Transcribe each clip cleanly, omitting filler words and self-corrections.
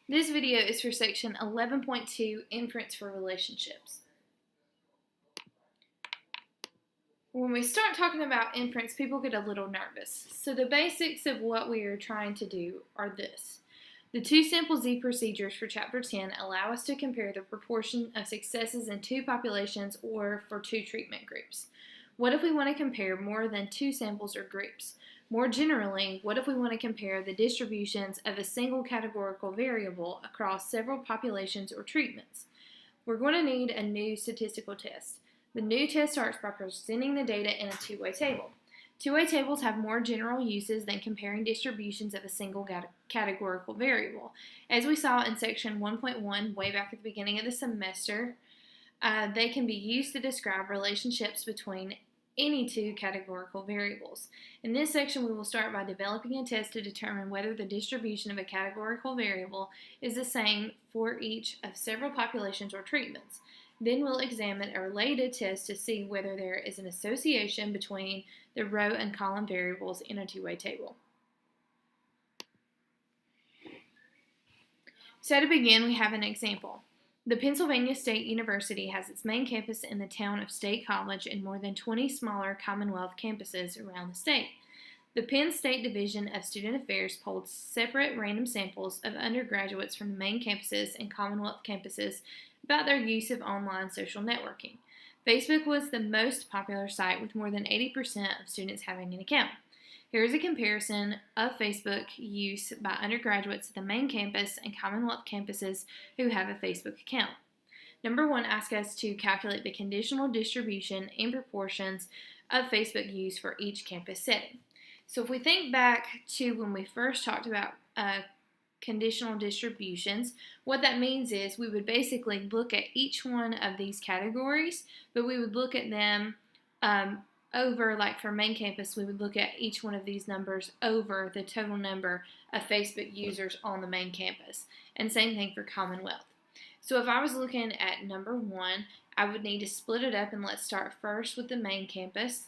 This video is for section 11.2, Inference for Relationships. When we start talking about inference, people get a little nervous. So the basics of what we are trying to do are this. The two sample Z procedures for Chapter 10 allow us to compare the proportion of successes in two populations or for two treatment groups. What if we want to compare more than two samples or groups? More generally, what if we want to compare the distributions of a single categorical variable across several populations or treatments? We're going to need a new statistical test. The new test starts by presenting the data in a two-way table. Two-way tables have more general uses than comparing distributions of a single categorical variable. As we saw in Section 1.1 way back at the beginning of the semester, they can be used to describe relationships between any two categorical variables. In this section, we will start by developing a test to determine whether the distribution of a categorical variable is the same for each of several populations or treatments. Then we'll examine a related test to see whether there is an association between the row and column variables in a two-way table. So to begin, we have an example. The Pennsylvania State University has its main campus in the town of State College and more than 20 smaller Commonwealth campuses around the state. The Penn State Division of Student Affairs polled separate random samples of undergraduates from the main campuses and Commonwealth campuses about their use of online social networking. Facebook was the most popular site with more than 80% of students having an account. Here is a comparison of Facebook use by undergraduates at the main campus and Commonwealth campuses who have a Facebook account. Number 1 asks us to calculate the conditional distribution and proportions of Facebook use for each campus setting. So if we think back to when we first talked about conditional distributions, what that means is we would basically look at each one of these categories, but we would look at them over, like for main campus, we would look at each one of these numbers over the total number of Facebook users on the main campus. And same thing for Commonwealth. So if I was looking at number 1, I would need to split it up, and let's start first with the main campus.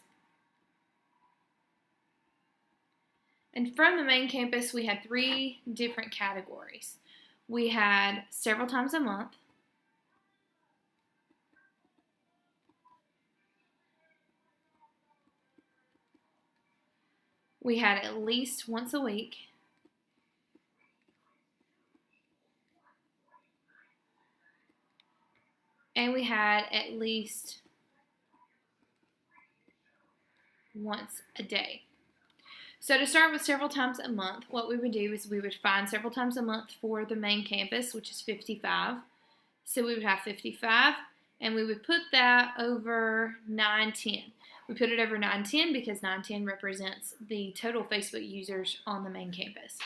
And from the main campus, we had 3 different categories. We had several times a month, we had at least once a week, and we had at least once a day. So to start with several times a month, what we would do is we would find several times a month for the main campus, which is 55. So we would have 55, and we would put that over 910. We put it over 910 because 910 represents the total Facebook users on the main campus.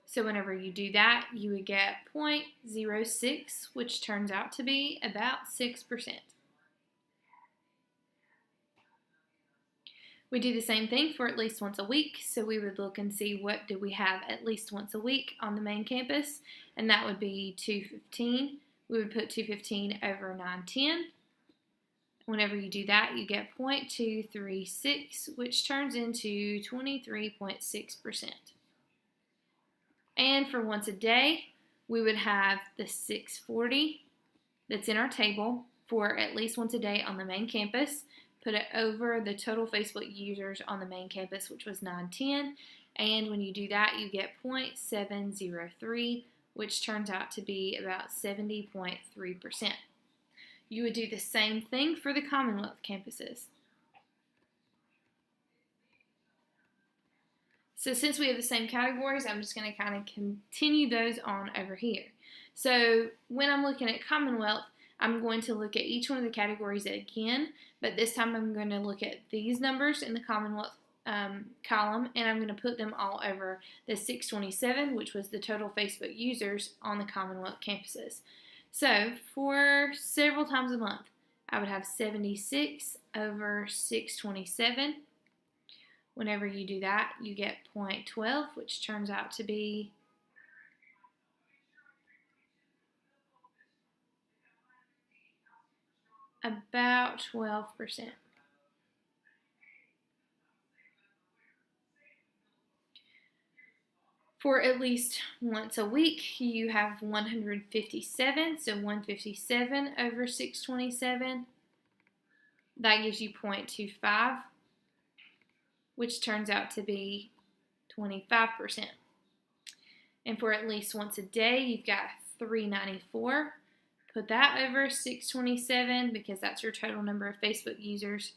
So whenever you do that, you would get 0.06, which turns out to be about 6%. We do the same thing for at least once a week, so we would look and see what do we have at least once a week on the main campus, and that would be 215. We would put 215 over 910. Whenever you do that, you get 0.236, which turns into 23.6%. And for once a day, we would have the 640 that's in our table for at least once a day on the main campus. Put it over the total Facebook users on the main campus, which was 910. And when you do that, you get 0.703, which turns out to be about 70.3%. You would do the same thing for the Commonwealth campuses. So since we have the same categories, I'm just going to kind of continue those on over here. So when I'm looking at Commonwealth, I'm going to look at each one of the categories again, but this time I'm going to look at these numbers in the Commonwealth column, and I'm going to put them all over the 627, which was the total Facebook users on the Commonwealth campuses. So for several times a month, I would have 76 over 627. Whenever you do that, you get 0.12, which turns out to be about 12%. For at least once a week, you have 157, so 157 over 627. That gives you 0.25, which turns out to be 25%. And for at least once a day, you've got 394. Put that over 627 because that's your total number of Facebook users,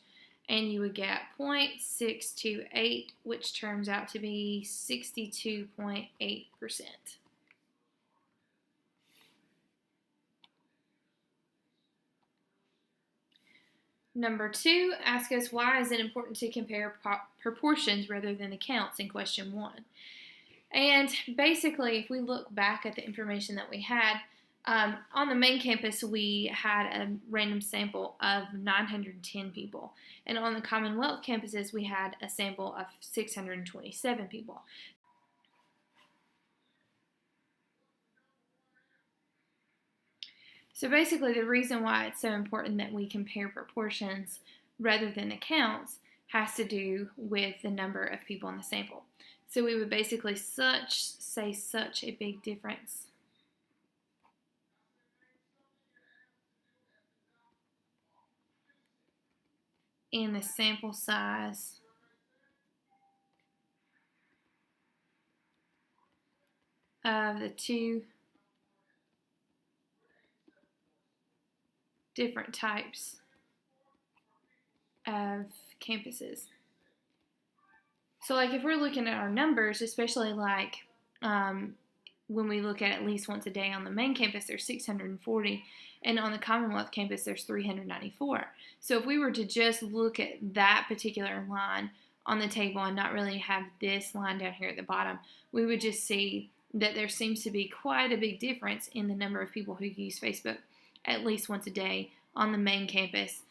and you would get 0.628, which turns out to be 62.8%. Number 2, ask us why is it important to compare proportions rather than the counts in question 1. And basically, if we look back at the information that we had, on the main campus, we had a random sample of 910 people. And on the Commonwealth campuses, we had a sample of 627 people. So basically, the reason why it's so important that we compare proportions rather than the counts has to do with the number of people in the sample. So we would basically say such a big difference in the sample size of the two different types of campuses. So like if we're looking at our numbers, especially like when we look at least once a day on the main campus, there's 640, and on the Commonwealth campus, there's 394. So if we were to just look at that particular line on the table and not really have this line down here at the bottom, we would just see that there seems to be quite a big difference in the number of people who use Facebook at least once a day on the main campus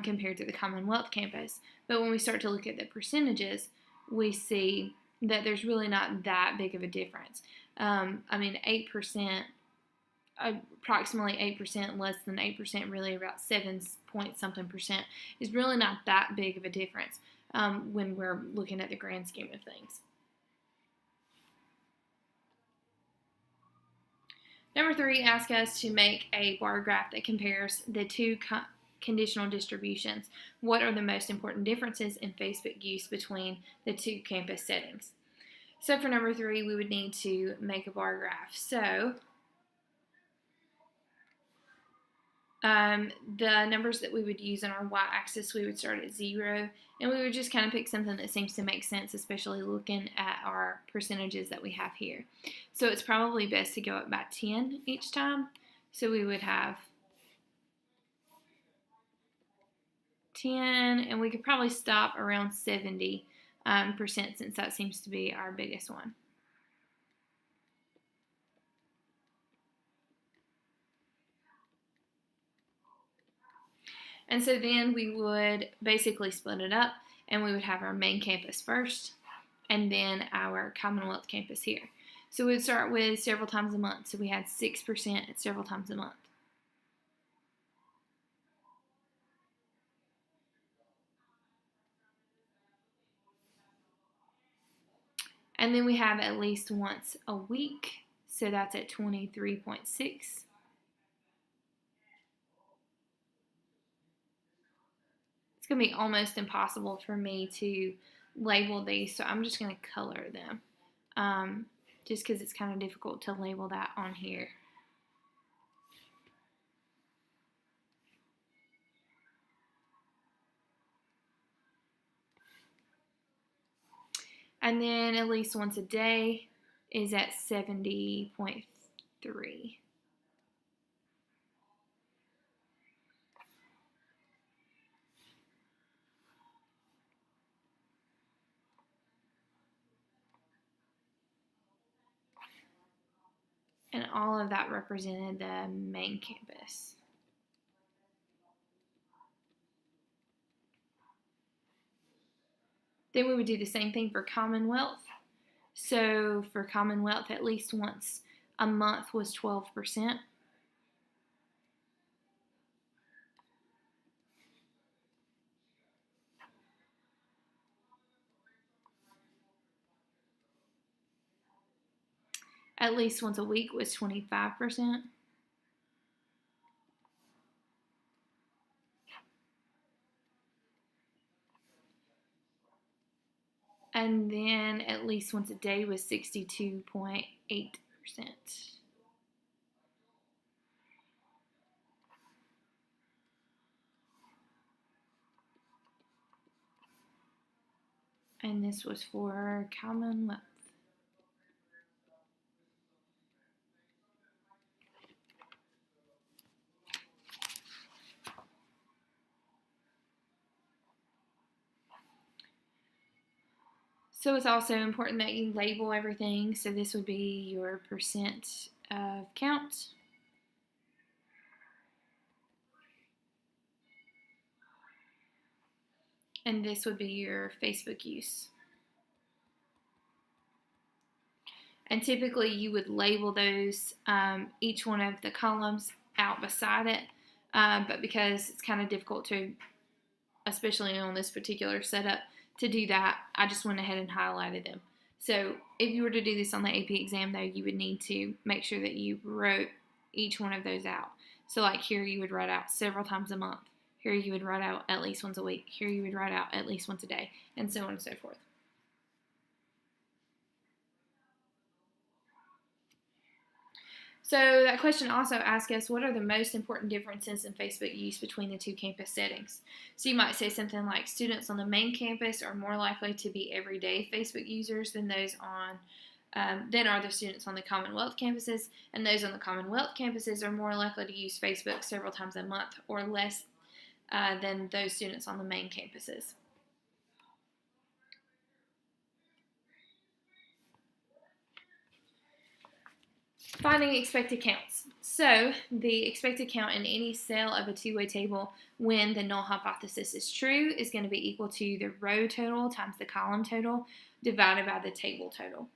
compared to the Commonwealth campus. But when we start to look at the percentages, we see that there's really not that big of a difference. 8%, approximately 8%, less than 8%, really about 7 point something percent, is really not that big of a difference when we're looking at the grand scheme of things. Number 3, ask us to make a bar graph that compares the two conditional distributions. What are the most important differences in Facebook use between the two campus settings? So for number 3, we would need to make a bar graph. So the numbers that we would use on our y-axis, we would start at 0, and we would just kind of pick something that seems to make sense, especially looking at our percentages that we have here. So it's probably best to go up by 10 each time. So we would have 10, and we could probably stop around 70% since that seems to be our biggest one. And so then we would basically split it up, and we would have our main campus first, and then our Commonwealth campus here. So we would start with several times a month. So we had 6% at several times a month. And then we have at least once a week. So that's at 23.6. It's going to be almost impossible for me to label these, so I'm just going to color them just because it's kind of difficult to label that on here. And then at least once a day is at 70.3. And all of that represented the main campus. Then we would do the same thing for Commonwealth. So for Commonwealth, at least once a month was 12%. At least once a week was 25%. And then at least once a day was 62.8%. And this was for Commonwealth. So it's also important that you label everything. So this would be your percent of count. And this would be your Facebook use. And typically you would label those, each one of the columns out beside it. But because it's kind of difficult to, especially on this particular setup, to do that, I just went ahead and highlighted them. So if you were to do this on the AP exam, though, you would need to make sure that you wrote each one of those out. So like here you would write out several times a month. Here you would write out at least once a week. Here you would write out at least once a day, and so on and so forth. So that question also asks us, what are the most important differences in Facebook use between the two campus settings? So you might say something like, students on the main campus are more likely to be everyday Facebook users than those on than are the students on the Commonwealth campuses, and those on the Commonwealth campuses are more likely to use Facebook several times a month or less than those students on the main campuses. Finding expected counts. So the expected count in any cell of a two-way table when the null hypothesis is true is going to be equal to the row total times the column total divided by the table total.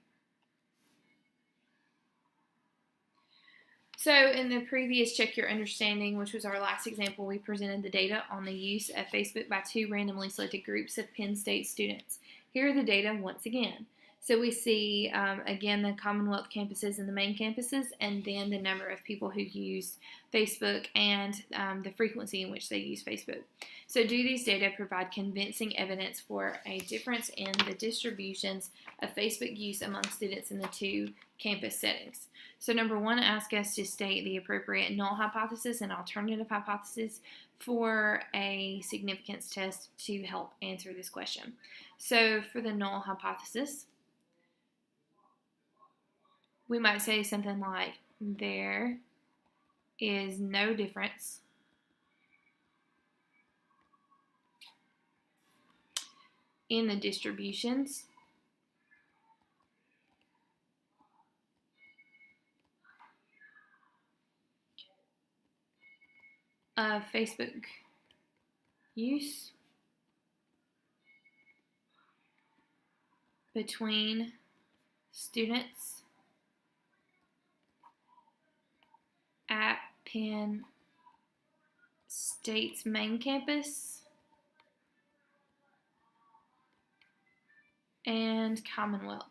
So in the previous Check Your Understanding, which was our last example, we presented the data on the use of Facebook by two randomly selected groups of Penn State students. Here are the data once again. So we see, again, the Commonwealth campuses and the main campuses, and then the number of people who use Facebook and the frequency in which they use Facebook. So do these data provide convincing evidence for a difference in the distributions of Facebook use among students in the two campus settings? So number one, ask us to state the appropriate null hypothesis and alternative hypothesis for a significance test to help answer this question. So for the null hypothesis, we might say something like, there is no difference in the distributions of Facebook use between students at Penn State's main campus and Commonwealth.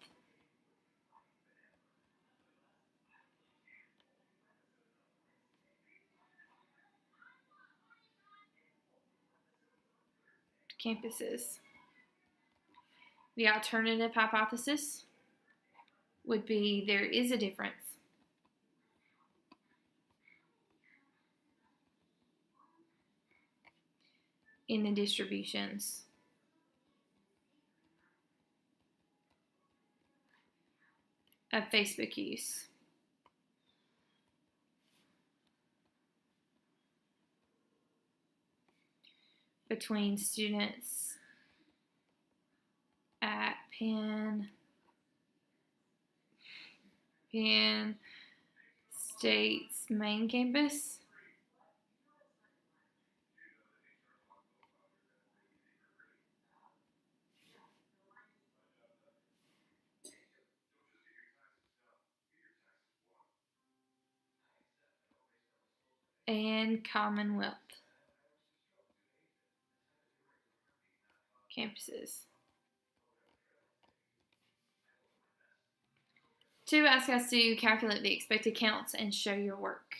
Campuses. The alternative hypothesis would be there is a difference in the distributions of Facebook use between students at Penn State's main campus and Commonwealth campuses. 2 asks us to calculate the expected counts and show your work.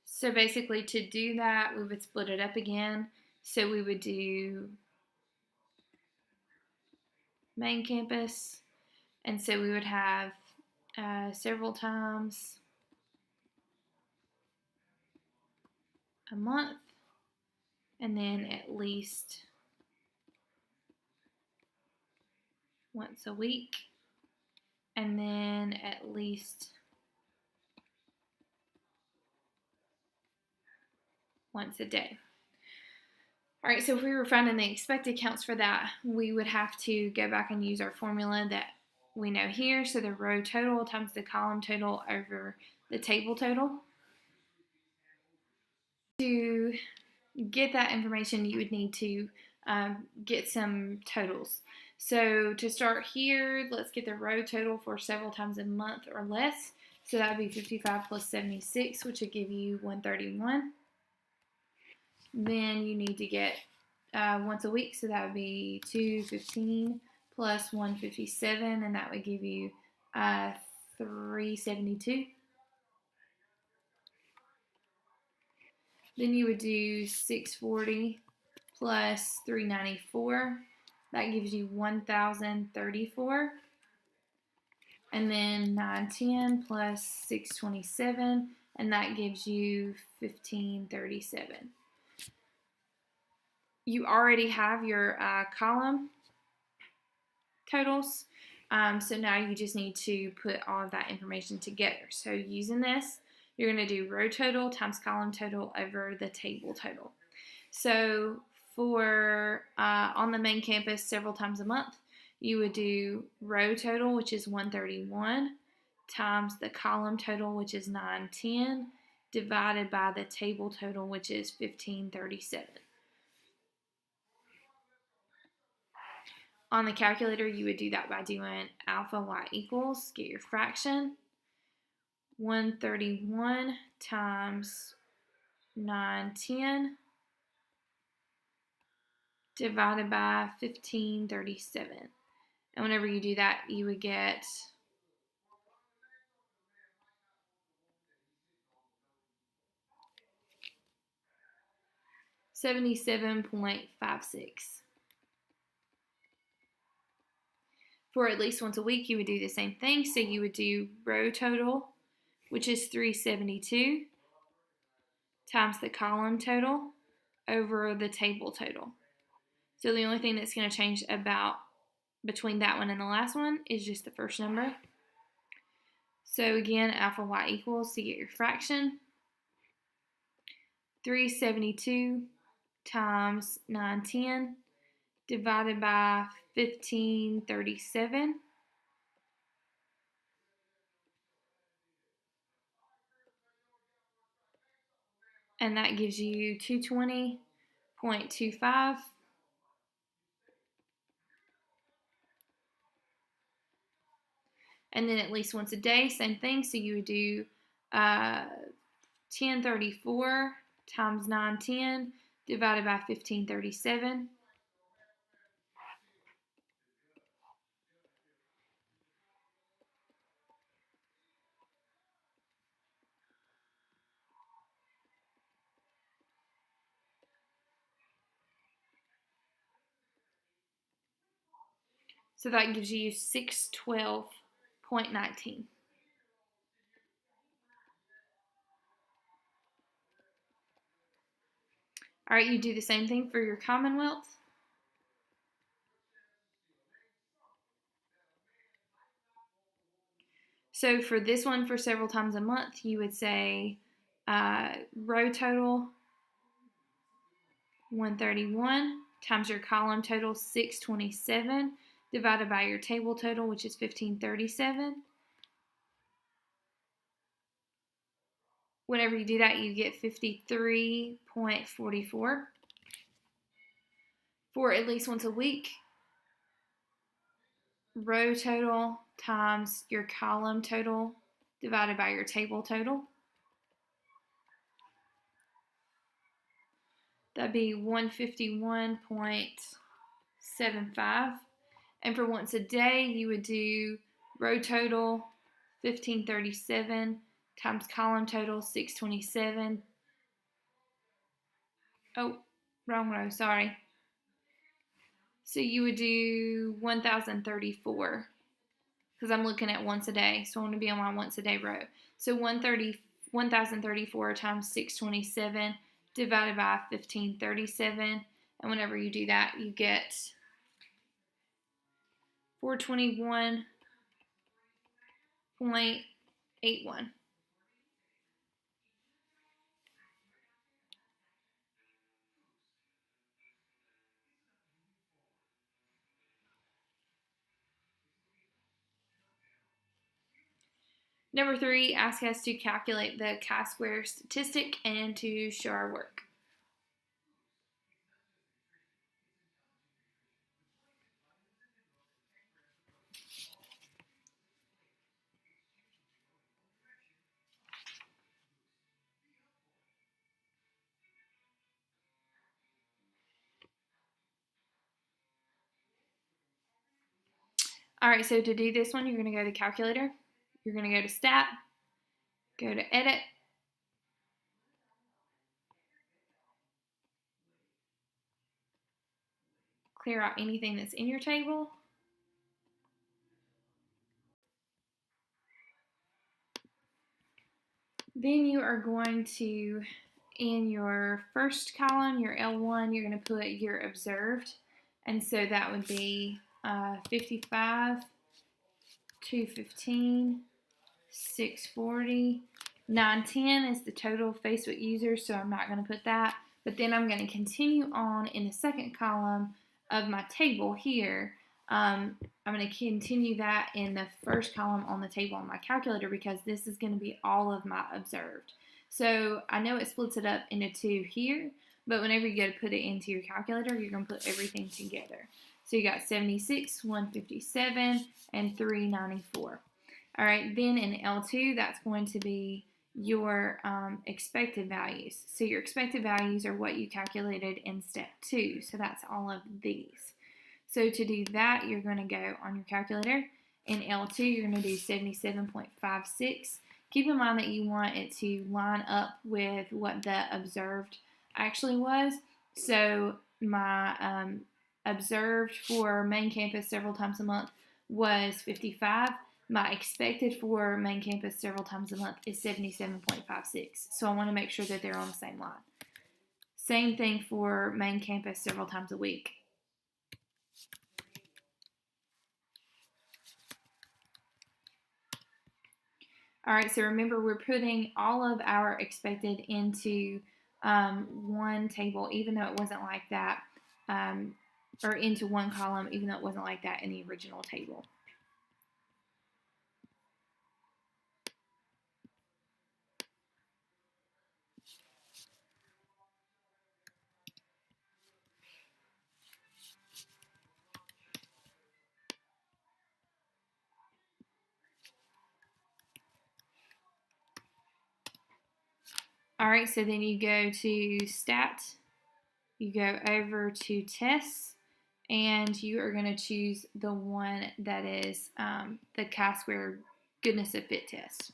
So basically, to do that, we would split it up again. So we would do main campus, and so we would have several times a month, and then at least once a week, and then at least once a day. All right, so if we were finding the expected counts for that, we would have to go back and use our formula that we know here. So the row total times the column total over the table total. To get that information, you would need to get some totals. So to start here, let's get the row total for several times a month or less. So that would be 55 plus 76, which would give you 131. Then you need to get once a week, so that would be 215 plus 157, and that would give you 372. Then you would do 640 plus 394. That gives you 1,034. And then 910 plus 627, and that gives you 1,537. You already have your column totals, so now you just need to put all of that information together. So using this, you're going to do row total times column total over the table total. So for on the main campus several times a month, you would do row total, which is 131, times the column total, which is 910, divided by the table total, which is 1,537. On the calculator, you would do that by doing alpha y equals, get your fraction, 131 times 910 divided by 1,537. And whenever you do that, you would get 77.56. For at least once a week, you would do the same thing. So you would do row total, which is 372, times the column total over the table total. So the only thing that's going to change about between that one and the last one is just the first number. So again, alpha y equals, to get your fraction, 372 times 910 divided by 1,537. And that gives you 220.25. And then at least once a day, same thing. So you would do 1034 times 910 divided by 1,537. So that gives you 612.19. All right, you do the same thing for your Commonwealth. So for this one, for several times a month, you would say row total 131 times your column total 627 divided by your table total, which is 1,537. Whenever you do that, you get 53.44. For at least once a week, row total times your column total divided by your table total. that'd be 151.75. And for once a day, you would do row total 1537 times column total 627. Oh, wrong row, sorry. So you would do 1034 because I'm looking at once a day. So I want to be on my once a day row. So 1034 times 627 divided by 1537. And whenever you do that, you get 421.81. Number 3 asks us to calculate the chi-square statistic and to show our work. All right, so to do this one, you're going to go to calculator. You're going to go to stat, go to edit, clear out anything that's in your table. Then you are going to, in your first column, your L1, you're going to put your observed. And so that would be 55, 215, 640, 910 is the total Facebook users, so I'm not going to put that. But then I'm going to continue on in the second column of my table here. I'm going to continue that in the first column on the table on my calculator because this is going to be all of my observed. So I know it splits it up into 2 here, but whenever you go to put it into your calculator, you're going to put everything together. So you got 76, 157, and 394. All right, then in L2, that's going to be your expected values. So your expected values are what you calculated in step 2. So that's all of these. So to do that, you're going to go on your calculator. In L2, you're going to do 77.56. Keep in mind that you want it to line up with what the observed actually was. So my observed for main campus several times a month was 55. My expected for main campus several times a month is 77.56. So I want to make sure that they're on the same line. Same thing for main campus several times a week. All right, so remember we're putting all of our expected into one table, even though it wasn't like that, or into one column, even though it wasn't like that in the original table. All right, so then you go to stat, you go over to tests, and you are going to choose the one that is the chi-square goodness of fit test.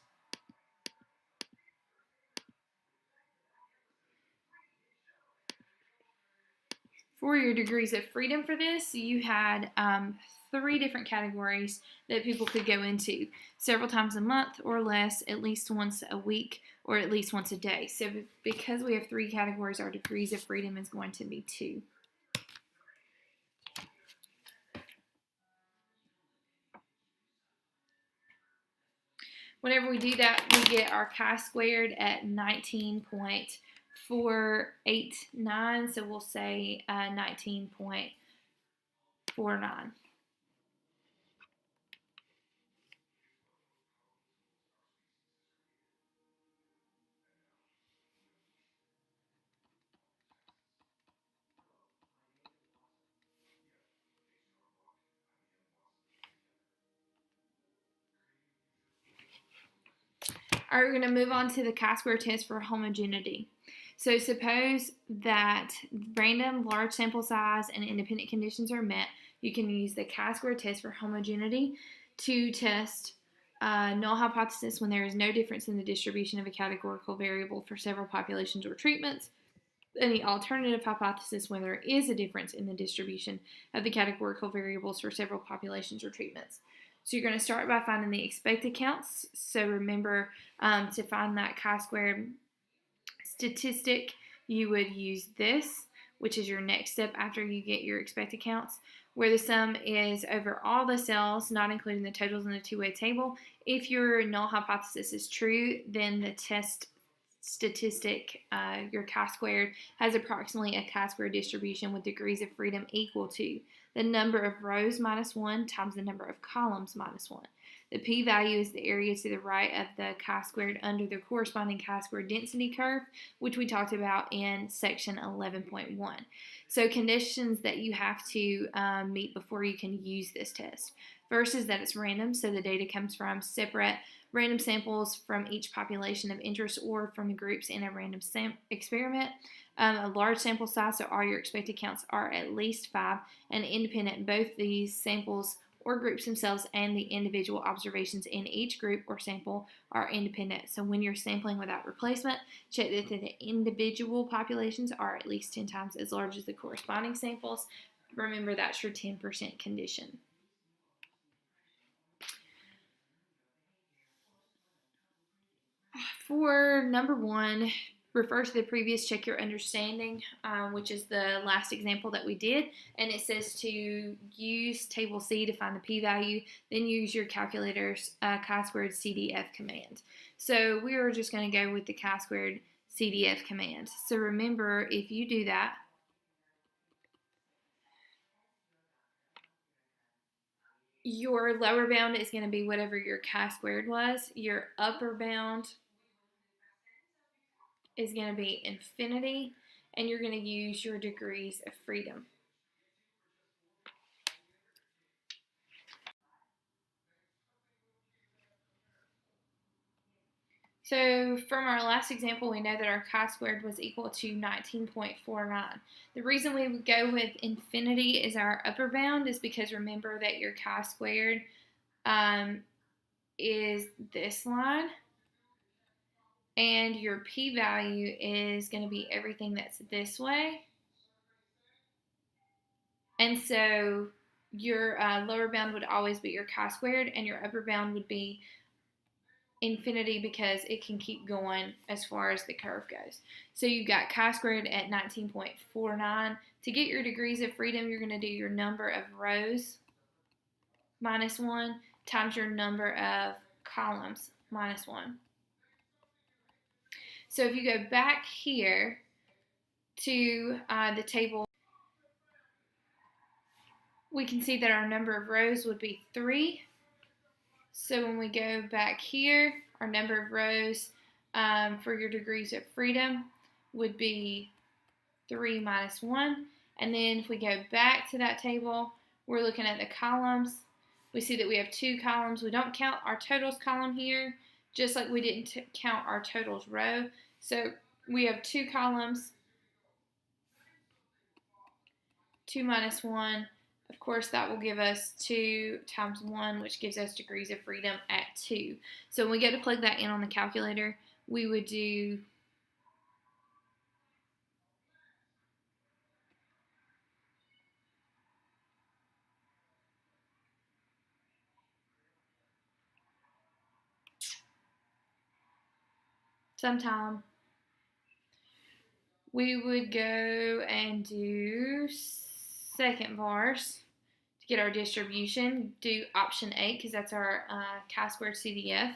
For your degrees of freedom for this, you had 3 different categories that people could go into. Several times a month or less, at least once a week, or at least once a day. So because we have 3 categories, our degrees of freedom is going to be 2. Whenever we do that, we get our chi-squared at 19.489. So we'll say 19.49. All right, we're going to move on to the chi-square test for homogeneity. So suppose that random large sample size and independent conditions are met. You can use the chi-square test for homogeneity to test null hypothesis when there is no difference in the distribution of a categorical variable for several populations or treatments. Any alternative hypothesis when there is a difference in the distribution of the categorical variables for several populations or treatments. So you're going to start by finding the expected counts. So remember, to find that chi-squared statistic, you would use this, which is your next step after you get your expected counts, where the sum is over all the cells, not including the totals in the two-way table. If your null hypothesis is true, then the test statistic, your chi-squared, has approximately a chi-square distribution with degrees of freedom equal to the number of rows minus 1 times the number of columns minus 1. The p-value is the area to the right of the chi-squared under the corresponding chi-square density curve, which we talked about in section 11.1. So conditions that you have to meet before you can use this test. First is that it's random, so the data comes from separate random samples from each population of interest or from groups in a random experiment. A large sample size, so all your expected counts are at least 5, and independent. Both these samples or groups themselves and the individual observations in each group or sample are independent. So when you're sampling without replacement, check that the individual populations are at least 10 times as large as the corresponding samples. Remember, that's your 10% condition. For number 1, refer to the previous check your understanding, which is the last example that we did, and it says to use table C to find the p-value, then use your calculator's chi-squared CDF command. So we are just going to go with the chi-squared CDF command. So remember, if you do that, your lower bound is going to be whatever your chi-squared was. Your upper bound is going to be infinity, and you're going to use your degrees of freedom. So from our last example, we know that our chi-squared was equal to 19.49. The reason we would go with infinity as our upper bound is because remember that your chi-squared is this line, and your p-value is going to be everything that's this way. And so your lower bound would always be your chi-squared, and your upper bound would be infinity because it can keep going as far as the curve goes. So you've got chi-squared at 19.49. To get your degrees of freedom, you're going to do your number of rows minus 1 times your number of columns minus 1. So if you go back here to the table, we can see that our number of rows would be 3. So when we go back here, our number of rows for your degrees of freedom would be 3 minus 1. And then if we go back to that table, we're looking at the columns. We see that we have 2 columns. We don't count our totals column here, just like we didn't count our totals row. So we have 2 columns, 2 minus 1. Of course, that will give us 2 times 1, which gives us degrees of freedom at 2. So when we go to plug that in on the calculator, we would do sometime. We would go and do second vars to get our distribution. Do option A because that's our chi-squared CDF.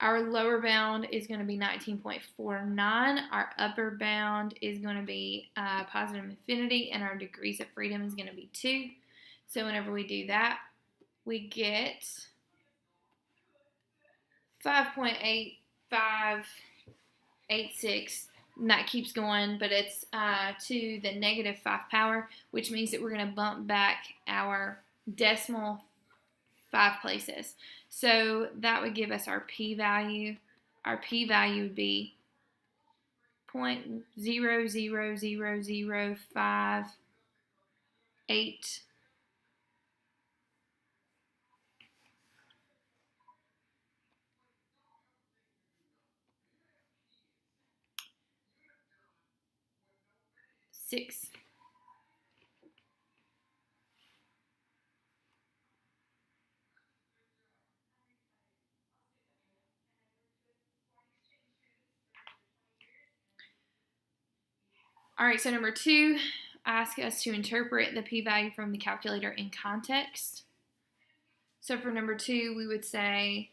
Our lower bound is going to be 19.49. Our upper bound is going to be positive infinity, and our degrees of freedom is going to be 2. So whenever we do that, we get 5.8586. And that keeps going, but it's to the negative 5 power, which means that we're going to bump back our decimal 5 places. So that would give us our p-value. Our p-value would be .0000586. All right, so number 2, ask us to interpret the p-value from the calculator in context. So for number 2, we would say,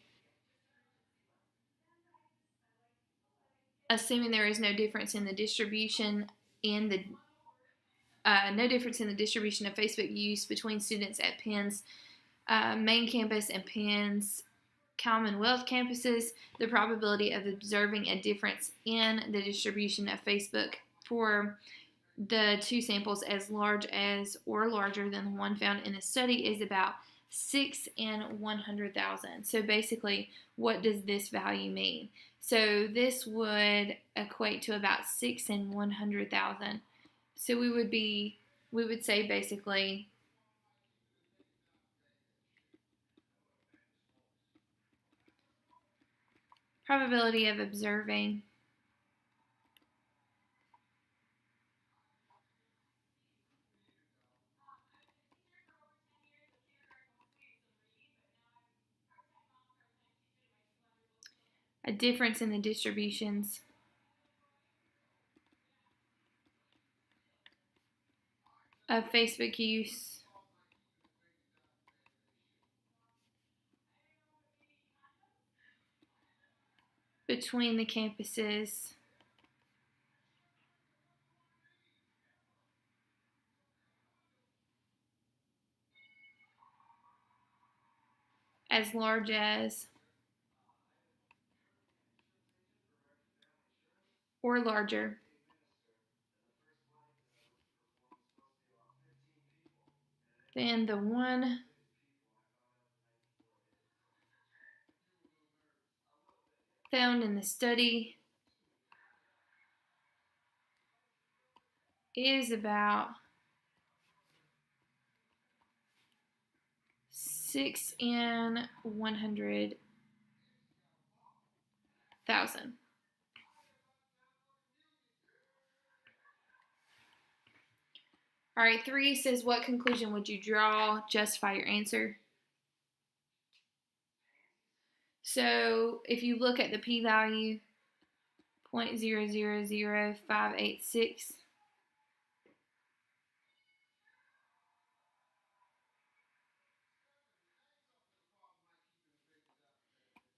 assuming there is no difference in the distribution of Facebook use between students at Penn's main campus and Penn's Commonwealth campuses, the probability of observing a difference in the distribution of Facebook for the 2 samples as large as or larger than the one found in the study is about 6 in 100,000. So basically, what does this value mean? So this would equate to about 6 in 100,000. So we would say basically probability of observing a difference in the distributions of Facebook use between the campuses as large as or larger than the one found in the study is about 6 in 100,000. All right, 3 says, what conclusion would you draw? Justify your answer. So if you look at the p-value, 0.000586,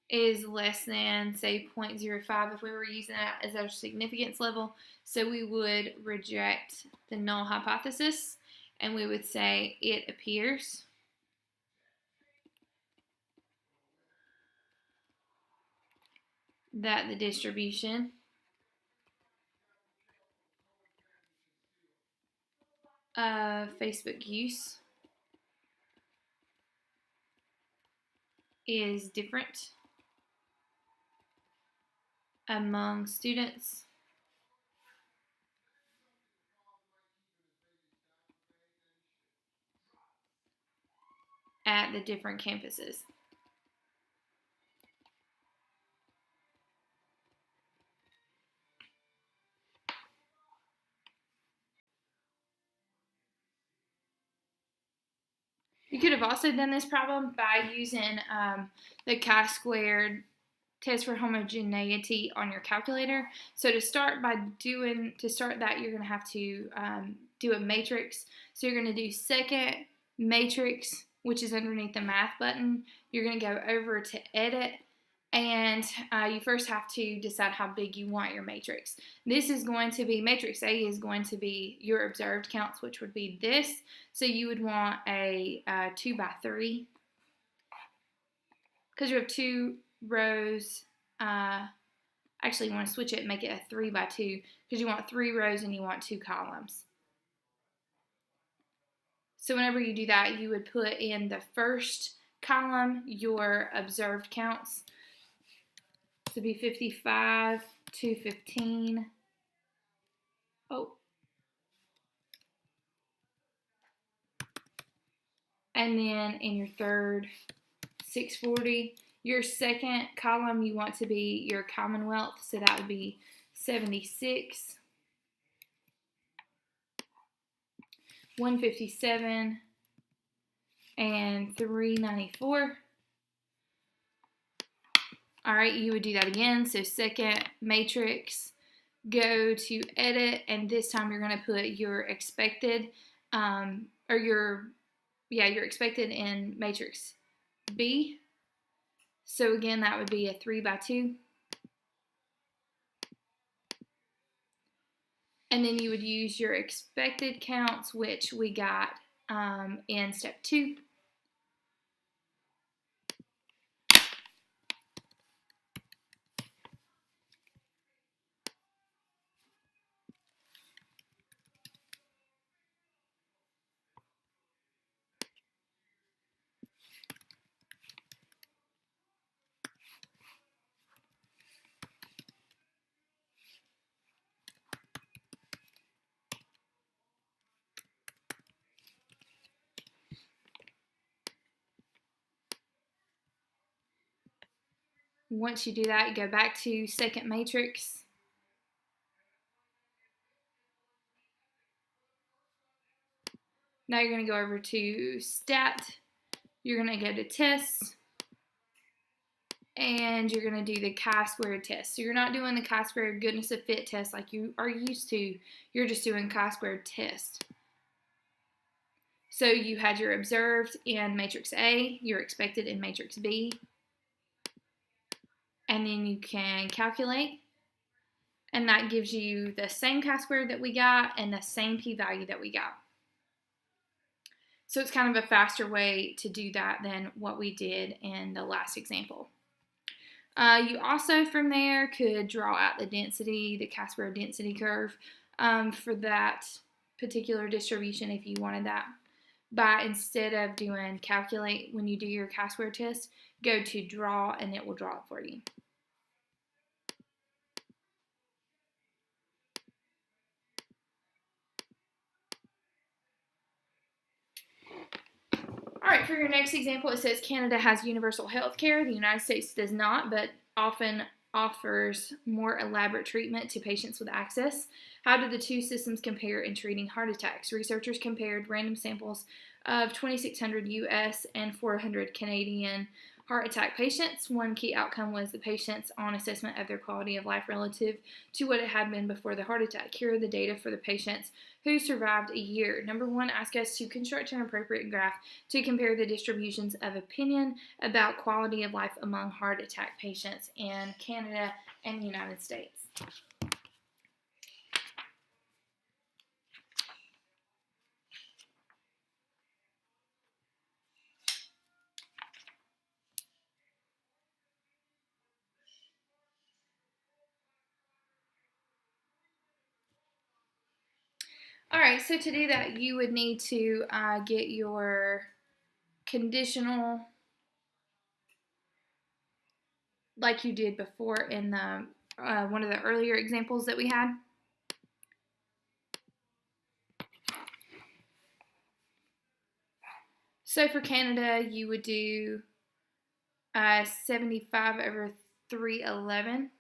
is less than, say, 0.05 if we were using that as our significance level. So we would reject the null hypothesis, and we would say it appears that the distribution of Facebook use is different among students at the different campuses. You could have also done this problem by using the chi-squared test for homogeneity on your calculator. So to start that, you're going to have to do a matrix. So you're going to do second matrix, which is underneath the math button. You're going to go over to edit, and you first have to decide how big you want your matrix. This is going to be, matrix A is going to be your observed counts, which would be this. So you would want a 2 by 3, because you have 2 rows. Actually, you want to switch it and make it a 3 by 2, because you want 3 rows and you want 2 columns. So whenever you do that, you would put in the first column your observed counts. So it'd be 55, 215, Oh. And then in your third 640, your second column you want to be your Commonwealth, so that would be 76, 157, and 394. All right, you would do that again. So second matrix, go to edit, and this time you're going to put your expected, your expected in matrix B. So again, that would be a 3 by 2. And then you would use your expected counts, which we got in step 2. Once you do that, you go back to second matrix. Now you're going to go over to stat. You're going to go to tests. And you're going to do the chi-squared test. So you're not doing the chi-squared goodness of fit test like you are used to. You're just doing chi-squared test. So you had your observed in matrix A, your expected in matrix B. And then you can calculate. And that gives you the same chi-squared that we got and the same p-value that we got. So it's kind of a faster way to do that than what we did in the last example. You also from there could draw out the density, the chi-square density curve for that particular distribution if you wanted that. But instead of doing calculate when you do your chi-square test, go to draw and it will draw it for you. All right, for your next example, it says Canada has universal health care. The United States does not, but often offers more elaborate treatment to patients with access. How did the two systems compare in treating heart attacks? Researchers compared random samples of 2,600 U.S. and 400 Canadian heart attack patients. One key outcome was the patients on assessment of their quality of life relative to what it had been before the heart attack. Here are the data for the patients who survived a year. Number 1, ask us to construct an appropriate graph to compare the distributions of opinion about quality of life among heart attack patients in Canada and the United States. All right, so to do that, you would need to get your conditional like you did before in the one of the earlier examples that we had. So for Canada, you would do 75 over 311.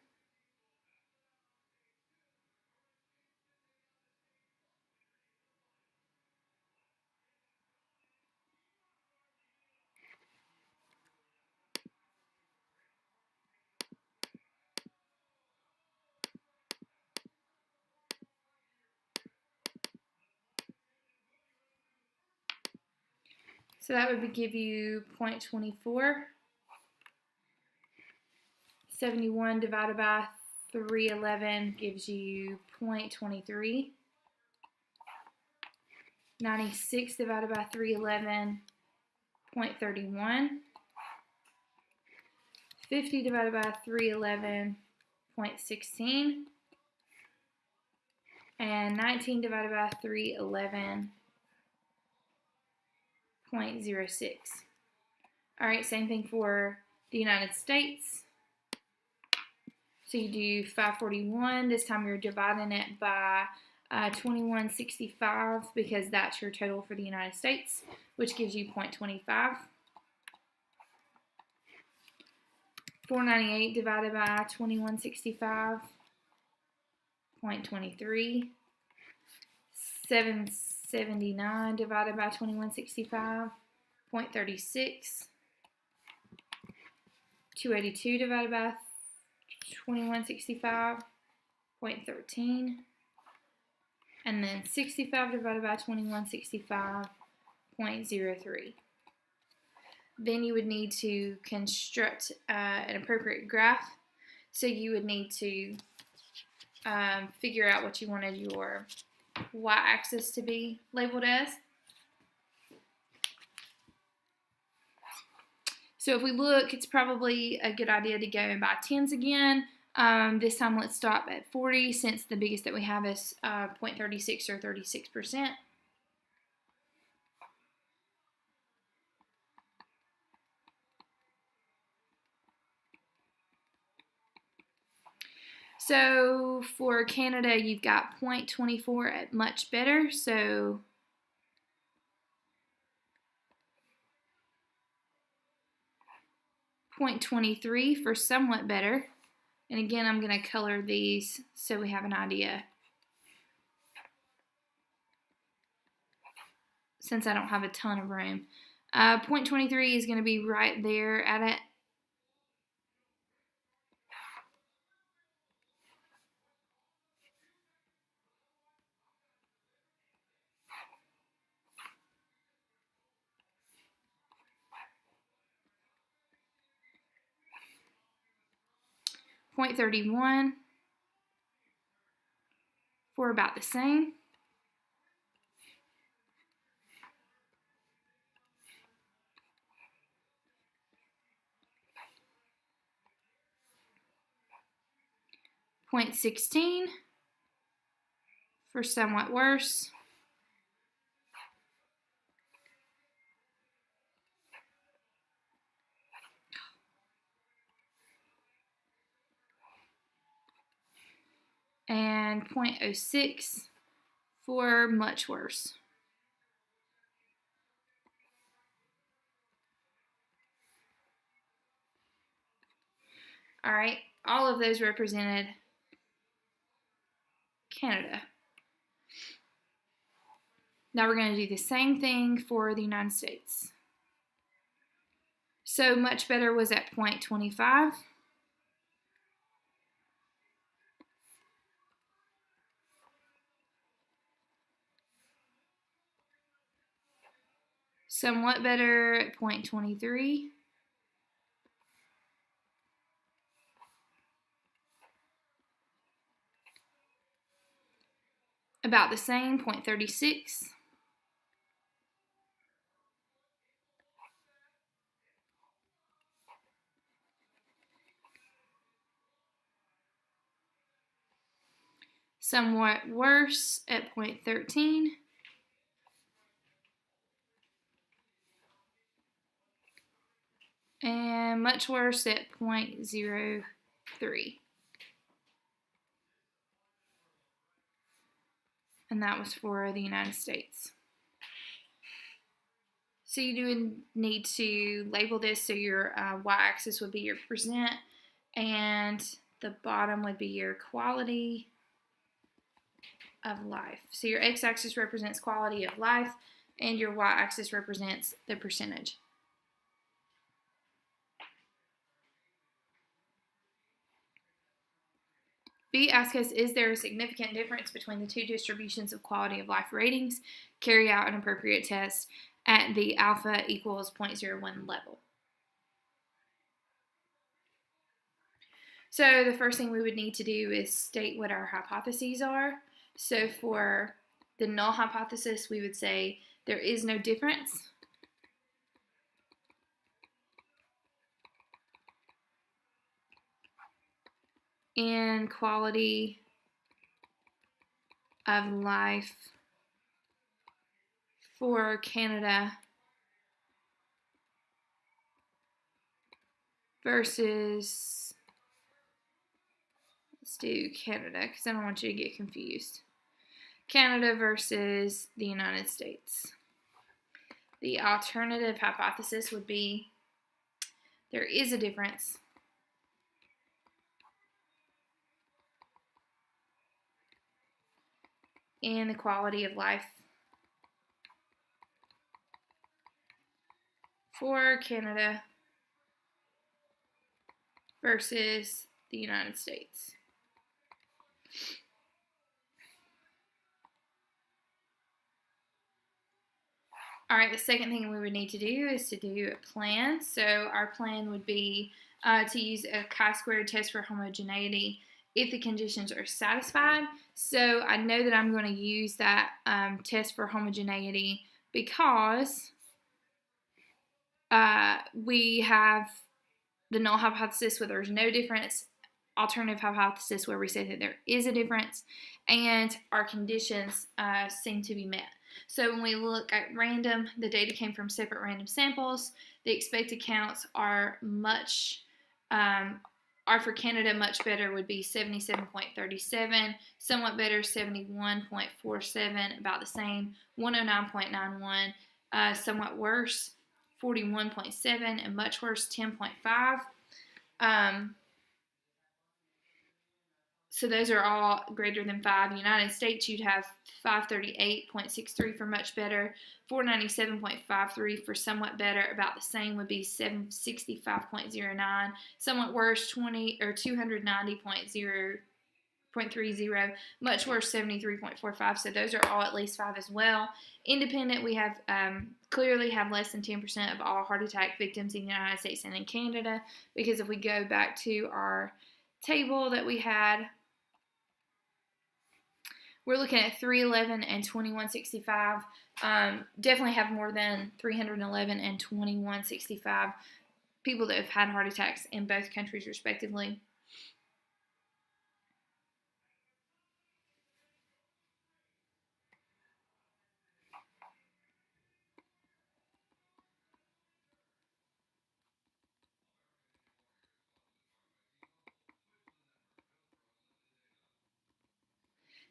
So that would give you 0.24. 71 divided by 311 gives you 0.23. 96 divided by 311, 0.31. 50 divided by 311, 0.16. And 19 divided by 311, 0.06. All right, same thing for the United States. So you do 541. This time you're dividing it by 2165 because that's your total for the United States, which gives you 0.25. 498 divided by 2165, 0.23. 779 divided by 2165, 0.36. 282 divided by 2165, 0.13. And then 65 divided by 2165, 0.03. Then you would need to construct an appropriate graph. So you would need to figure out what you wanted your y-axis to be labeled as. So if we look, it's probably a good idea to go by tens again. This time let's stop at 40 since the biggest that we have is 0.36 or 36%. So for Canada, you've got 0.24 at much better. So .23 for somewhat better. And again, I'm going to color these so we have an idea. Since I don't have a ton of room. 0.23 is going to be right there at it. .31 for about the same. .16 for somewhat worse. And 0.06 for much worse. All right, all of those represented Canada. Now we're going to do the same thing for the United States. So much better was at 0.25. Somewhat better at 0.23. About the same, 0.36. Somewhat worse at 0.13. And much worse at 0.03. And that was for the United States. So you do need to label this, so your y-axis would be your percent, and the bottom would be your quality of life. So your x-axis represents quality of life, and your y-axis represents the percentage. B asks us, is there a significant difference between the two distributions of quality of life ratings? Carry out an appropriate test at the alpha equals 0.01 level. So the first thing we would need to do is state what our hypotheses are. So for the null hypothesis, we would say there is no difference. In quality of life for Canada versus, let's do Canada because I don't want you to get confused. Canada versus the United States. The alternative hypothesis would be there is a difference in the quality of life for Canada versus the United States. All right, the second thing we would need to do is to do a plan. So our plan would be to use a chi-squared test for homogeneity if the conditions are satisfied. So I know that I'm going to use that test for homogeneity because we have the null hypothesis where there's no difference, alternative hypothesis where we say that there is a difference, and our conditions seem to be met. So when we look at random, the data came from separate random samples. The expected counts are for Canada much better would be 77.37, somewhat better 71.47, about the same 109.91, somewhat worse 41.7, and much worse 10.5. So those are all greater than 5. United States, you'd have 538.63 for much better, 497.53 for somewhat better, about the same would be 765.09, somewhat worse 290.30, much worse 73.45. So those are all at least 5 as well. Independent, we have clearly have less than 10% of all heart attack victims in the United States and in Canada, because if we go back to our table that we had, we're looking at 311 and 2165. Definitely have more than 311 and 2165 people that have had heart attacks in both countries respectively.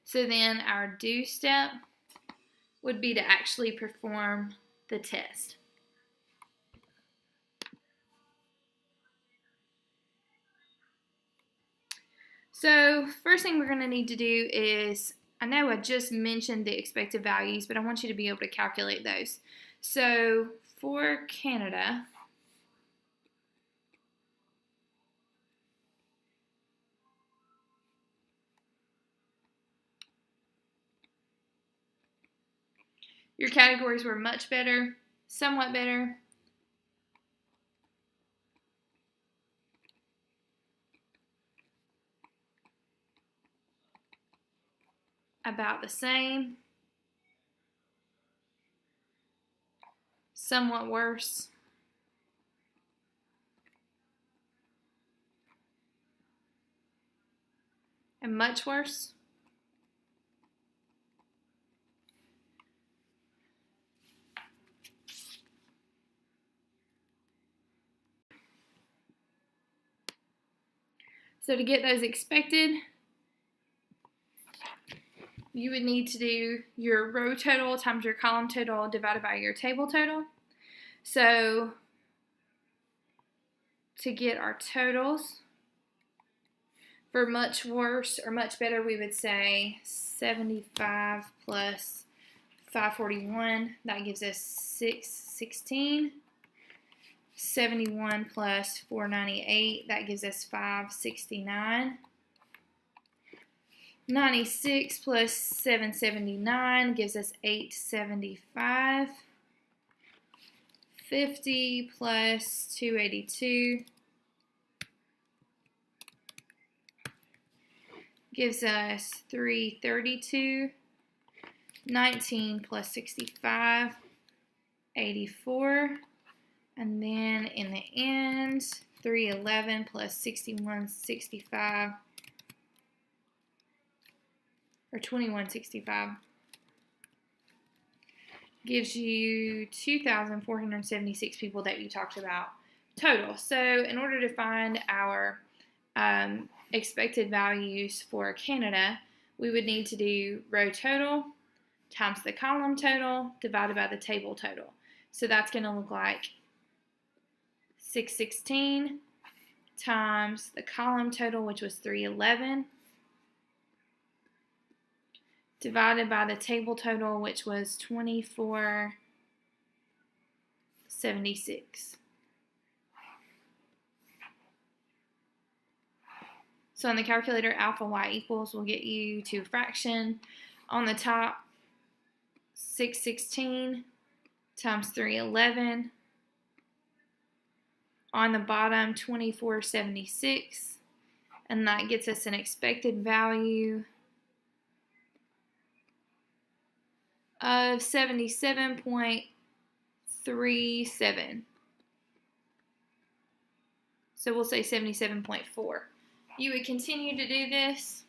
So then our do step would be to actually perform the test. So first thing we're going to need to do is, I know I just mentioned the expected values, but I want you to be able to calculate those. So for Canada, your categories were much better, somewhat better, about the same, somewhat worse, and much worse. So to get those expected, you would need to do your row total times your column total divided by your table total. So to get our totals, for much worse or much better, we would say 75 plus 541, that gives us 616. 71 plus 498, that gives us 569. 96 plus 779 gives us 875. 50 plus 282 gives us 332. 19 plus 65, 84. And then in the end, 311 plus 6165, or 2165, gives you 2,476 people that you talked about total. So in order to find our expected values for Canada, we would need to do row total times the column total divided by the table total. So that's going to look like 616 times the column total, which was 311, divided by the table total, which was 2476. So on the calculator, alpha y equals will get you to a fraction. On the top, 616 times 311. On the bottom, 2476. And that gets us an expected value of 77.37. So we'll say 77.4. You would continue to do this,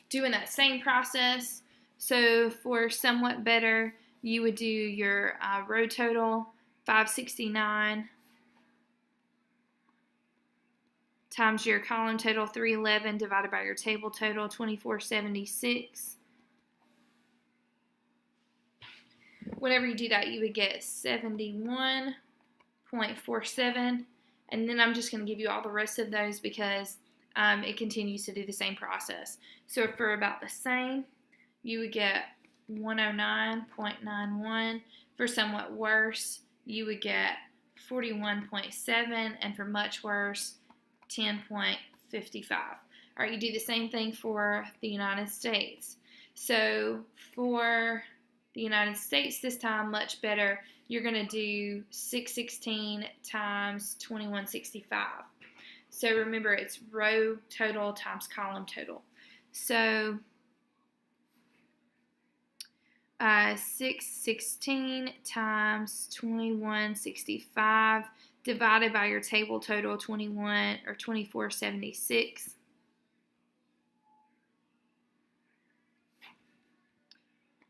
doing that same process. So for somewhat better, you would do your row total, 569, times your column total, 311, divided by your table total, 2476. Whenever you do that, you would get 71.47, and then I'm just going to give you all the rest of those because it continues to do the same process. So for about the same, you would get 109.91. For somewhat worse, you would get 41.7, and for much worse, 10.55. All right, you do the same thing for the United States. So for the United States this time, much better, you're going to do 616 times 2165. So remember, it's row total times column total. So 616 times 2165 divided by your table total, 2476.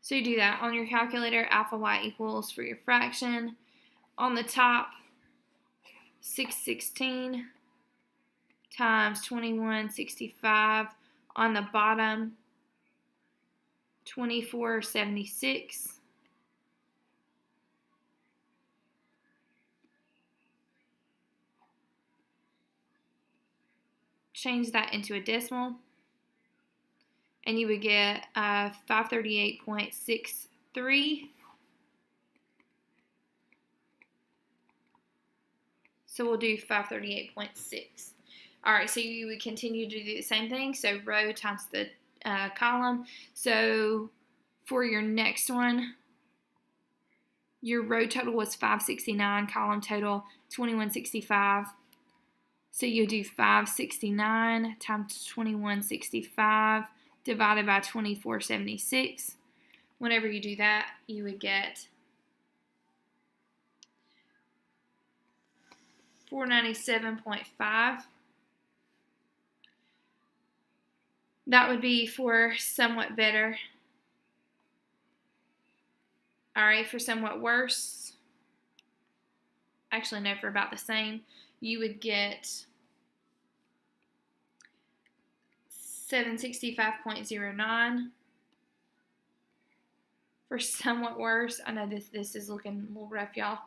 So you do that on your calculator, alpha y equals for your fraction. On the top, 616 times 2165. On the bottom, 2476. Change that into a decimal, and you would get 538.63. So we'll do 538.6. All right, so you would continue to do the same thing. So row times the column. So for your next one, your row total was 569, column total 2165. So you do 569 times 2165 divided by 2476. Whenever you do that, you would get 497.5. That would be for somewhat better. All right, for somewhat worse, actually no, for about the same, you would get 765.09. For somewhat worse, I know this is looking a little rough, y'all.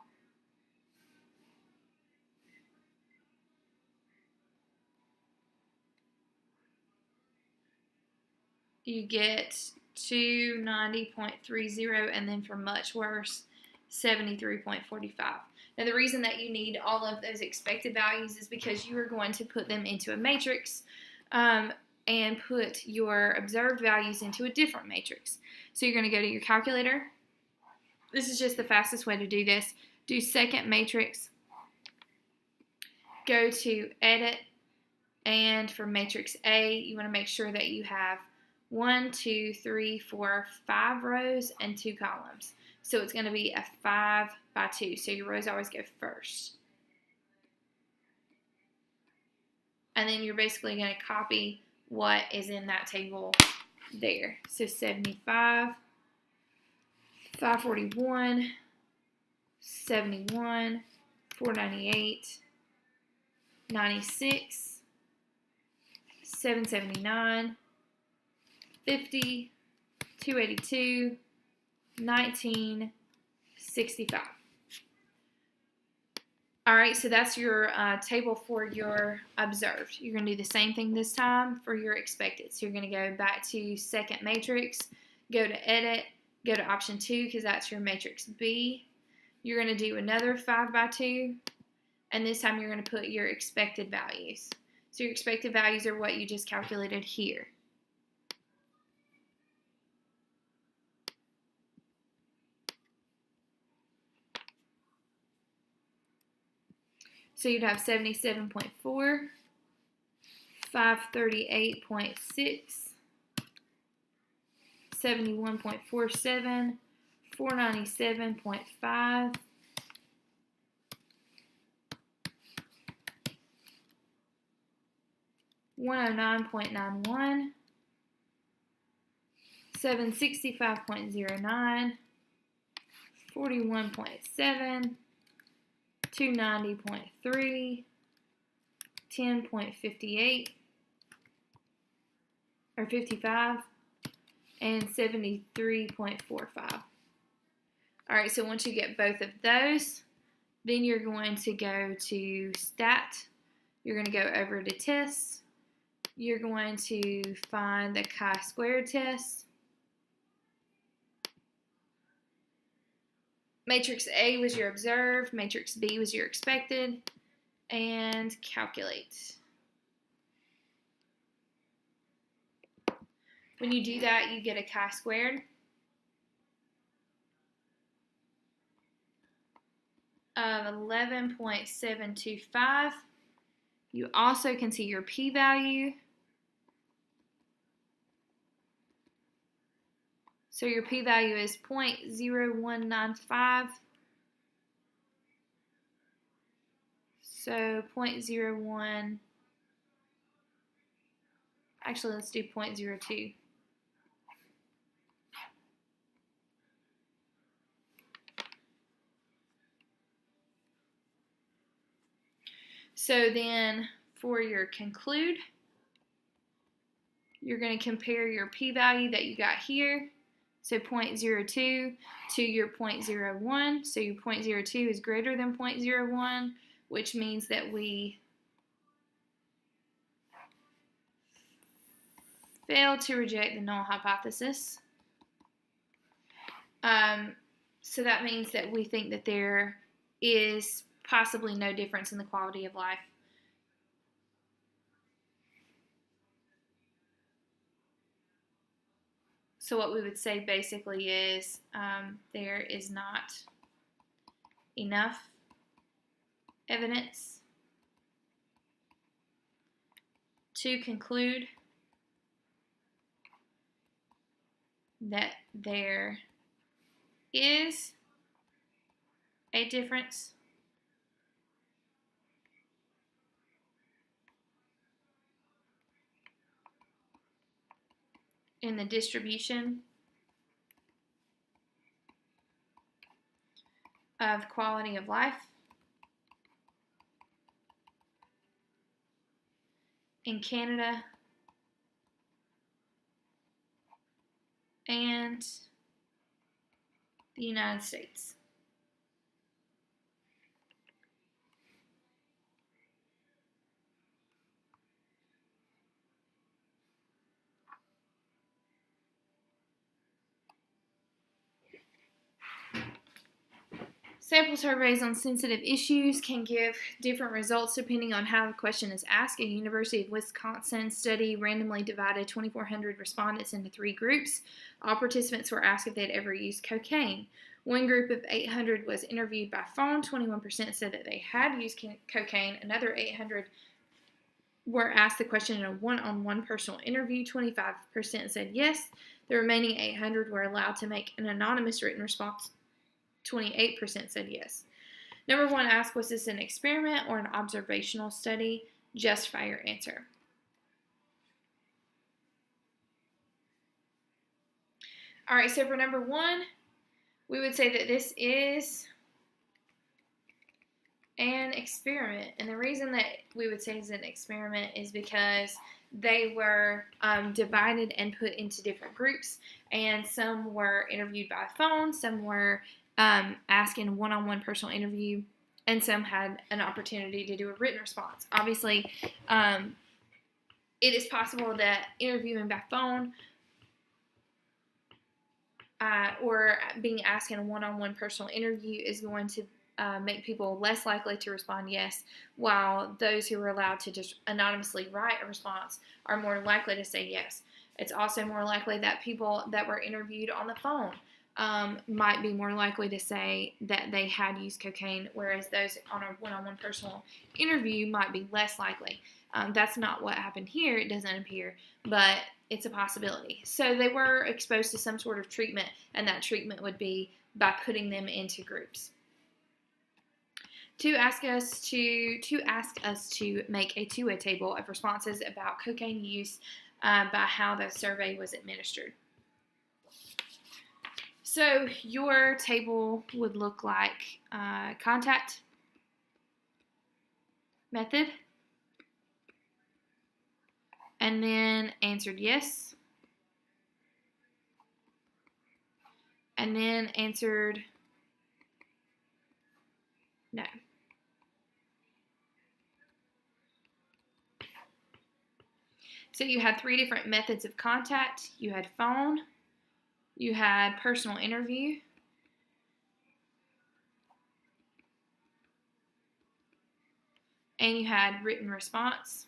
You get 290.30, and then for much worse, 73.45. Now the reason that you need all of those expected values is because you are going to put them into a matrix and put your observed values into a different matrix. So you're going to go to your calculator. This is just the fastest way to do this. Do second matrix. Go to edit, and for matrix A, you want to make sure that you have 1, 2, 3, 4, 5 rows and 2 columns. So it's going to be a 5 by 2. So your rows always go first. And then you're basically going to copy what is in that table there. So 75, 541, 71, 498, 96, 779, 50, 282, 19, 65. All right, so that's your table for your observed. You're going to do the same thing this time for your expected. So you're going to go back to second matrix, go to edit, go to option 2 because that's your matrix B. You're going to do another 5 by 2, and this time you're going to put your expected values. So your expected values are what you just calculated here. So you'd have 77.4, 538.6, 71.47, 497.5, 109.91, 765.09, 41.7, 290.3, 10.58, or 55, and 73.45. All right, so once you get both of those, then you're going to go to stat. You're going to go over to tests. You're going to find the chi-squared test. Matrix A was your observed, matrix B was your expected, and calculate. When you do that, you get a chi-squared of 11.725. You also can see your p-value. So your p-value is 0.0195. So 0.01, actually let's do 0.02. So then for your conclude, you're going to compare your p-value that you got here, so 0.02, to your 0.01. So your 0.02 is greater than 0.01, which means that we failed to reject the null hypothesis. So that means that we think that there is possibly no difference in the quality of life. So what we would say basically is there is not enough evidence to conclude that there is a difference in the distribution of quality of life in Canada and the United States. Sample surveys on sensitive issues can give different results depending on how the question is asked. A University of Wisconsin study randomly divided 2,400 respondents into 3 groups. All participants were asked if they had ever used cocaine. One group of 800 was interviewed by phone. 21% said that they had used cocaine. Another 800 were asked the question in a one-on-one personal interview. 25% said yes. The remaining 800 were allowed to make an anonymous written response. 28% said yes. Number 1 asked, was this an experiment or an observational study? Justify your answer. All right, so for number 1, we would say that this is an experiment. And the reason that we would say it's an experiment is because they were divided and put into different groups, and some were interviewed by phone, some were asked in a one-on-one personal interview, and some had an opportunity to do a written response. Obviously, it is possible that interviewing by phone or being asked in a one-on-one personal interview is going to make people less likely to respond yes, while those who are allowed to just anonymously write a response are more likely to say yes. It's also more likely that people that were interviewed on the phone might be more likely to say that they had used cocaine, whereas those on a one-on-one personal interview might be less likely. That's not what happened here, it doesn't appear, but it's a possibility. So they were exposed to some sort of treatment, and that treatment would be by putting them into groups. To ask us to make a two-way table of responses about cocaine use by how the survey was administered. So your table would look like contact, method, and then answered yes, and then answered no. So you had three different methods of contact. You had phone, you had personal interview, and you had written response.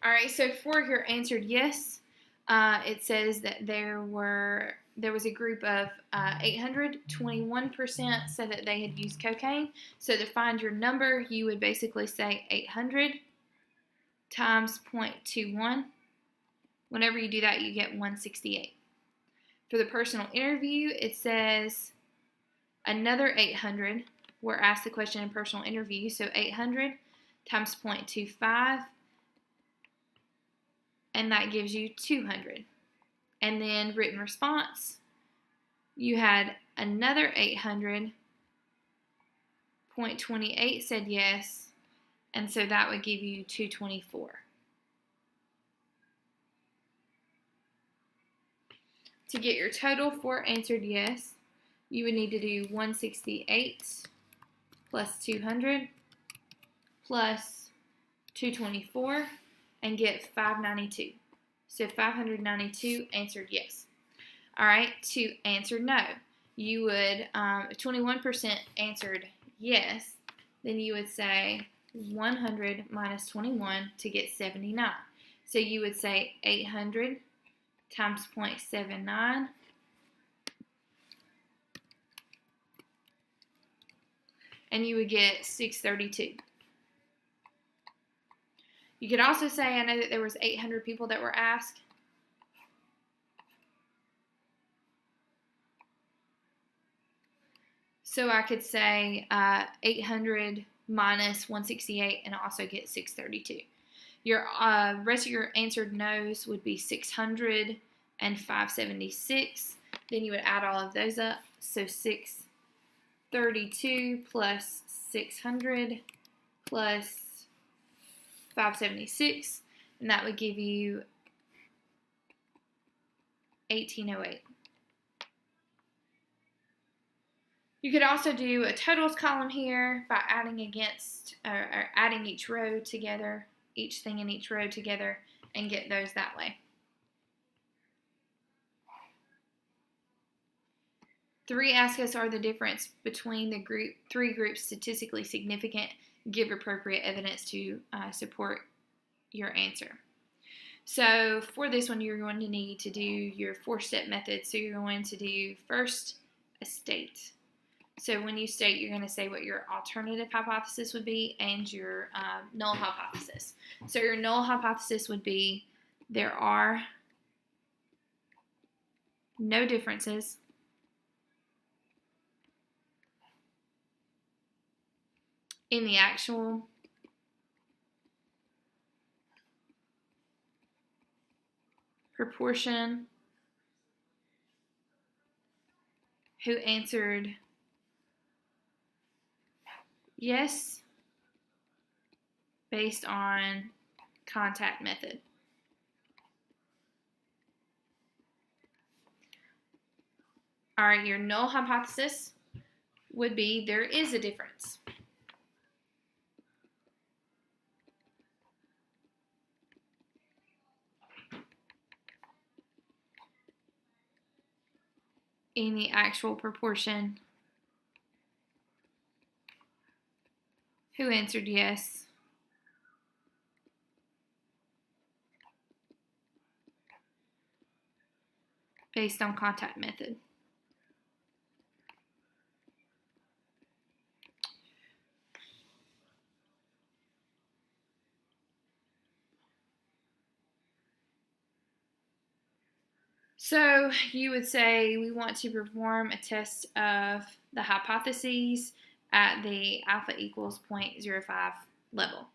All right, so for your answered yes, it says that there was a group of 800, 21% said that they had used cocaine. So to find your number, you would basically say 800 times 0.21. Whenever you do that, you get 168. For the personal interview, it says another 800 were asked the question in personal interview. So 800 times 0.25, and that gives you 200. And then written response, you had another 800, 0.28 said yes, and so that would give you 224. To get your total for answered yes, you would need to do 168 plus 200 plus 224 and get 592. So 592 answered yes. All right, to answer no, you would, 21% answered yes, then you would say 100 minus 21 to get 79. So you would say 800 times 0.79 and you would get 632. You could also say, I know that there was 800 people that were asked. So I could say 800 minus 168 and also get 632. Your rest of your answered no's would be 600 and 576. Then you would add all of those up. So 632 plus 600 plus 576, and that would give you 1808. You could also do a totals column here by adding against or adding each row together, each thing in each row together, and get those that way. 3 ask us, are the difference between the three groups statistically significant? Give appropriate evidence to support your answer. So for this one, you're going to need to do your 4-step method. So you're going to do first a state. So when you state, you're going to say what your alternative hypothesis would be and your null hypothesis. So your null hypothesis would be there are no differences in the actual proportion who answered Yes, based on contact method. All right, your null hypothesis would be there is a difference. In the actual proportion. Who answered yes? Based on contact method. So you would say we want to perform a test of the hypotheses at the alpha equals 0.05 level.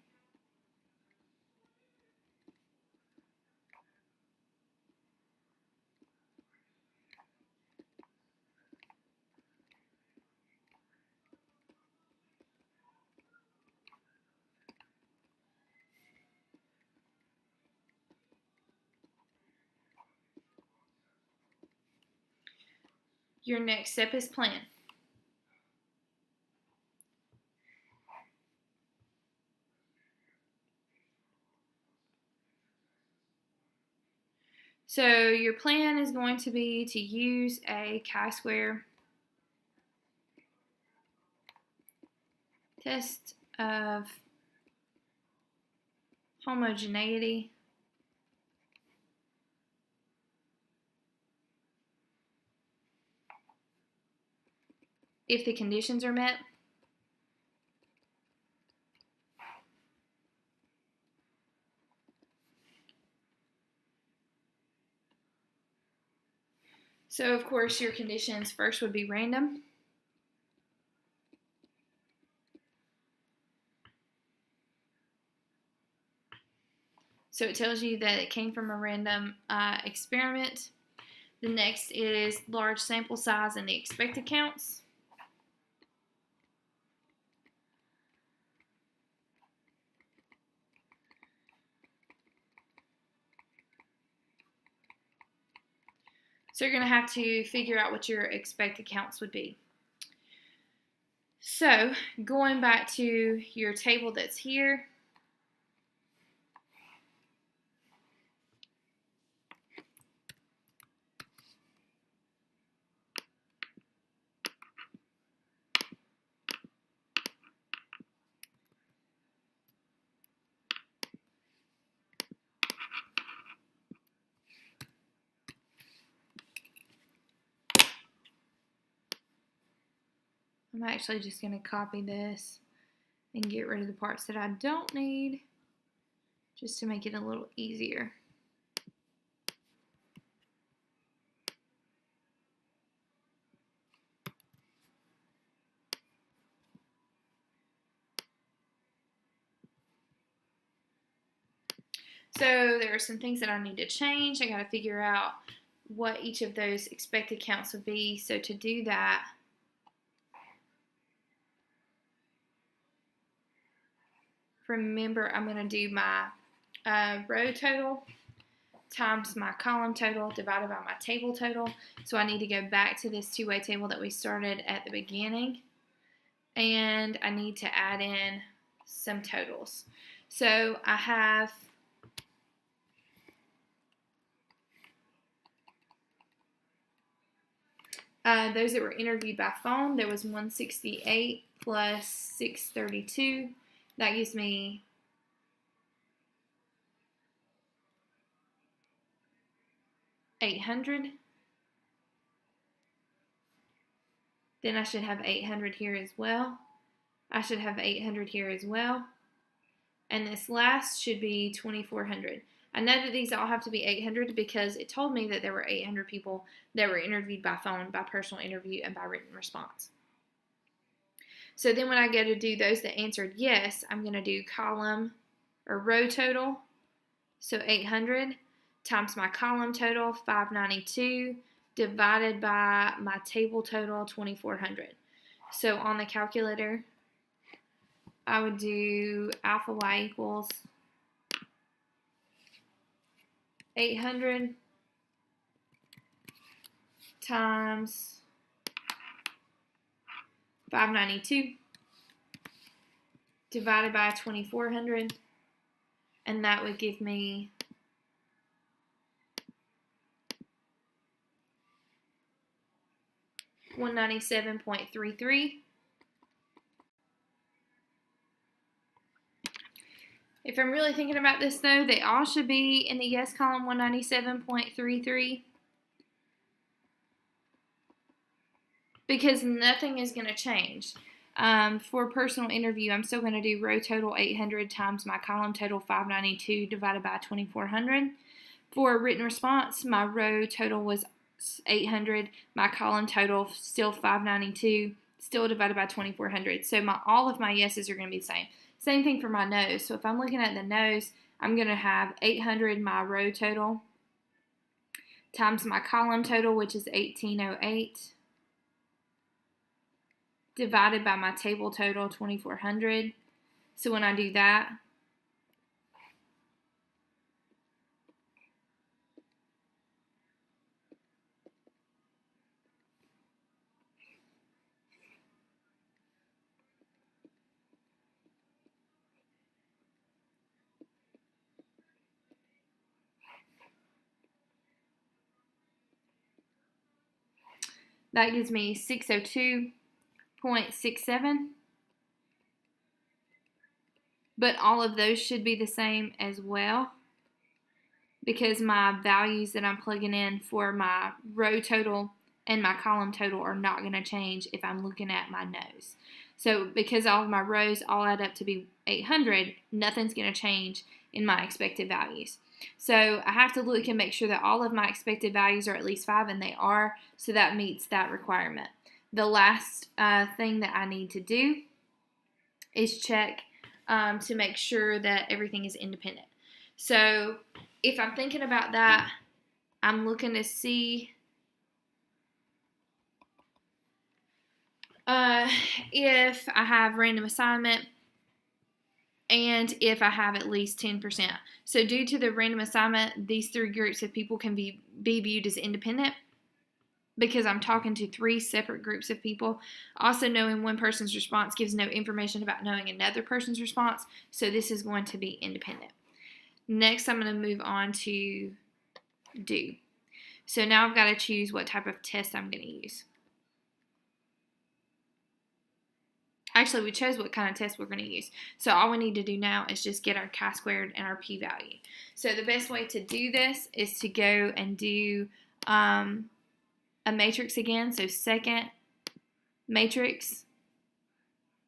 Your next step is plan. So your plan is going to be to use a chi-square test of homogeneity if the conditions are met. So of course your conditions first would be random. So it tells you that it came from a random experiment. The next is large sample size and the expected counts. So you're going to have to figure out what your expected counts would be. So going back to your table that's here, I'm actually just going to copy this and get rid of the parts that I don't need, just to make it a little easier. So there are some things that I need to change. I got to figure out what each of those expected counts would be. So to do that, remember I'm going to do my row total times my column total divided by my table total. So I need to go back to this two-way table that we started at the beginning, and I need to add in some totals. So I have those that were interviewed by phone. There was 168 plus 632. That gives me 800. Then I should have 800 here as well. I should have 800 here as well. And this last should be 2,400. I know that these all have to be 800 because it told me that there were 800 people that were interviewed by phone, by personal interview, and by written response. So then when I go to do those that answered yes, I'm going to do column or row total, so 800, times my column total, 592, divided by my table total, 2,400. So on the calculator, I would do alpha y equals 800 times 592 divided by 2400, and that would give me 197.33. If I'm really thinking about this though, they all should be in the yes column, 197.33, because nothing is going to change. For a personal interview, I'm still going to do row total 800 times my column total 592 divided by 2400. For a written response, my row total was 800, my column total still 592, still divided by 2400. So all of my yeses are going to be the same. Same thing for my no's. So if I'm looking at the no's, I'm going to have 800 my row total times my column total, which is 1808, divided by my table total, 2400. So when I do that, that gives me 602.67. But all of those should be the same as well, because my values that I'm plugging in for my row total and my column total are not going to change if I'm looking at my no's. So because all of my rows all add up to be 800, nothing's going to change in my expected values. So I have to look and make sure that all of my expected values are at least 5, and they are, so that meets that requirement. The last thing that I need to do is check to make sure that everything is independent. So if I'm thinking about that, I'm looking to see if I have random assignment and if I have at least 10%. So due to the random assignment, these 3 groups of people can be viewed as independent, because I'm talking to 3 separate groups of people. Also, knowing one person's response gives no information about knowing another person's response, so this is going to be independent. Next, I'm going to move on to do. So now I've got to choose what type of test I'm going to use. Actually, we chose what kind of test we're going to use. So all we need to do now is just get our chi-squared and our p-value. So the best way to do this is to go and do a matrix again. So second matrix,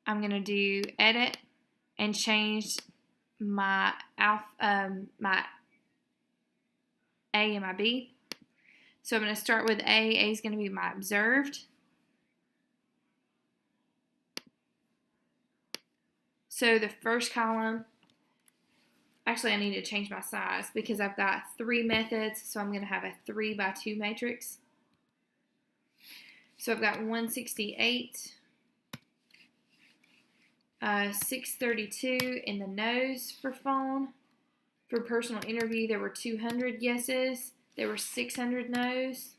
I'm going to do edit and change my my A and my B. So I'm going to start with A. A is going to be my observed. So the first column, actually I need to change my size because I've got 3 methods, so I'm going to have a 3 by 2 matrix. So I've got 168, 632 in the no's for phone. For personal interview, there were 200 yeses. There were 600 no's.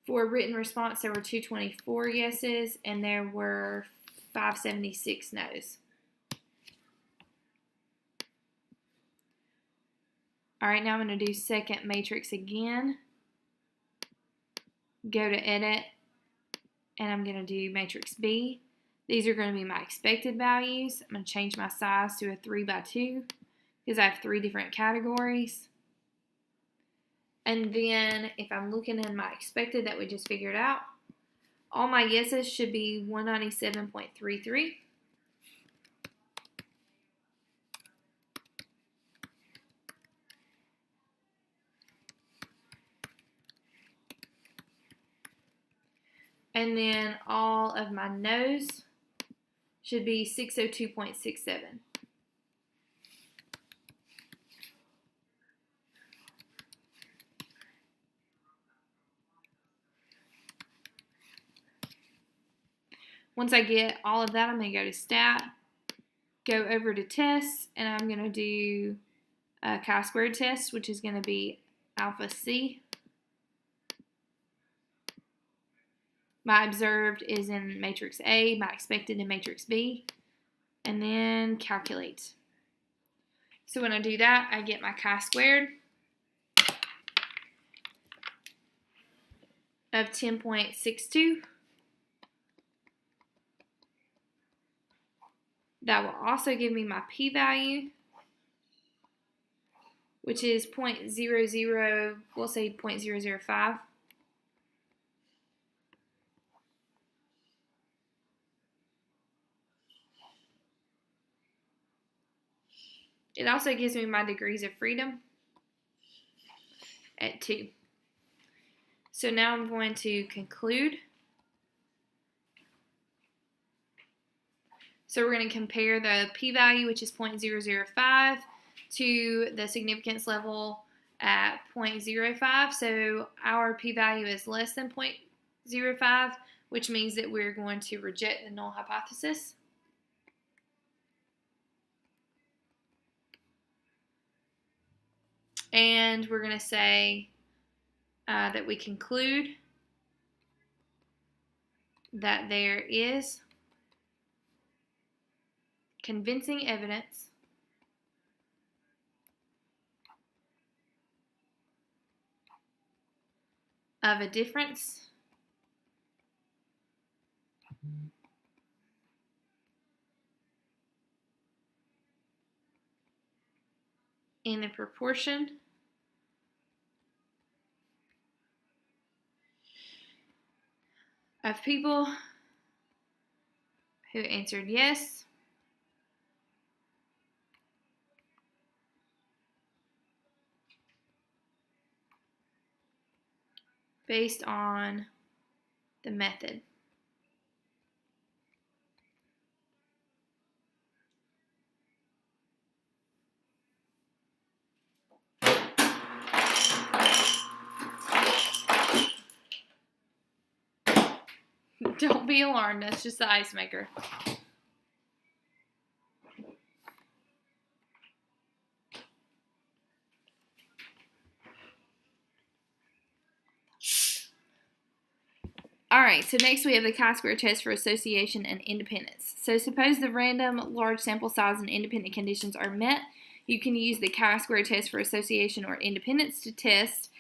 For written response, there were 224 yeses, and there were 576 no's. All right, now I'm going to do second matrix again. Go to edit, and I'm going to do matrix B. These are going to be my expected values. I'm going to change my size to a 3 by 2 because I have 3 different categories. And then if I'm looking in my expected that we just figured out, all my yeses should be 197.33. And then all of my no's should be 602.67. Once I get all of that, I'm going to go to Stat, go over to tests, and I'm going to do a chi-squared test, which is going to be alpha C. My observed is in matrix A, my expected in matrix B, and then calculate. So when I do that, I get my chi-squared of 10.62. That will also give me my p-value, which is 0.00, we'll say 0.005. It also gives me my degrees of freedom at 2. So now I'm going to conclude. So we're going to compare the p-value, which is 0.005, to the significance level at 0.05. So our p-value is less than 0.05, which means that we're going to reject the null hypothesis. And we're going to say that we conclude that there is convincing evidence of a difference in the proportion of people who answered yes based on the method. Don't be alarmed, that's just the ice maker. Alright, so next we have the chi-square test for association and independence. So suppose the random, large sample size and independent conditions are met. You can use the chi-square test for association or independence to test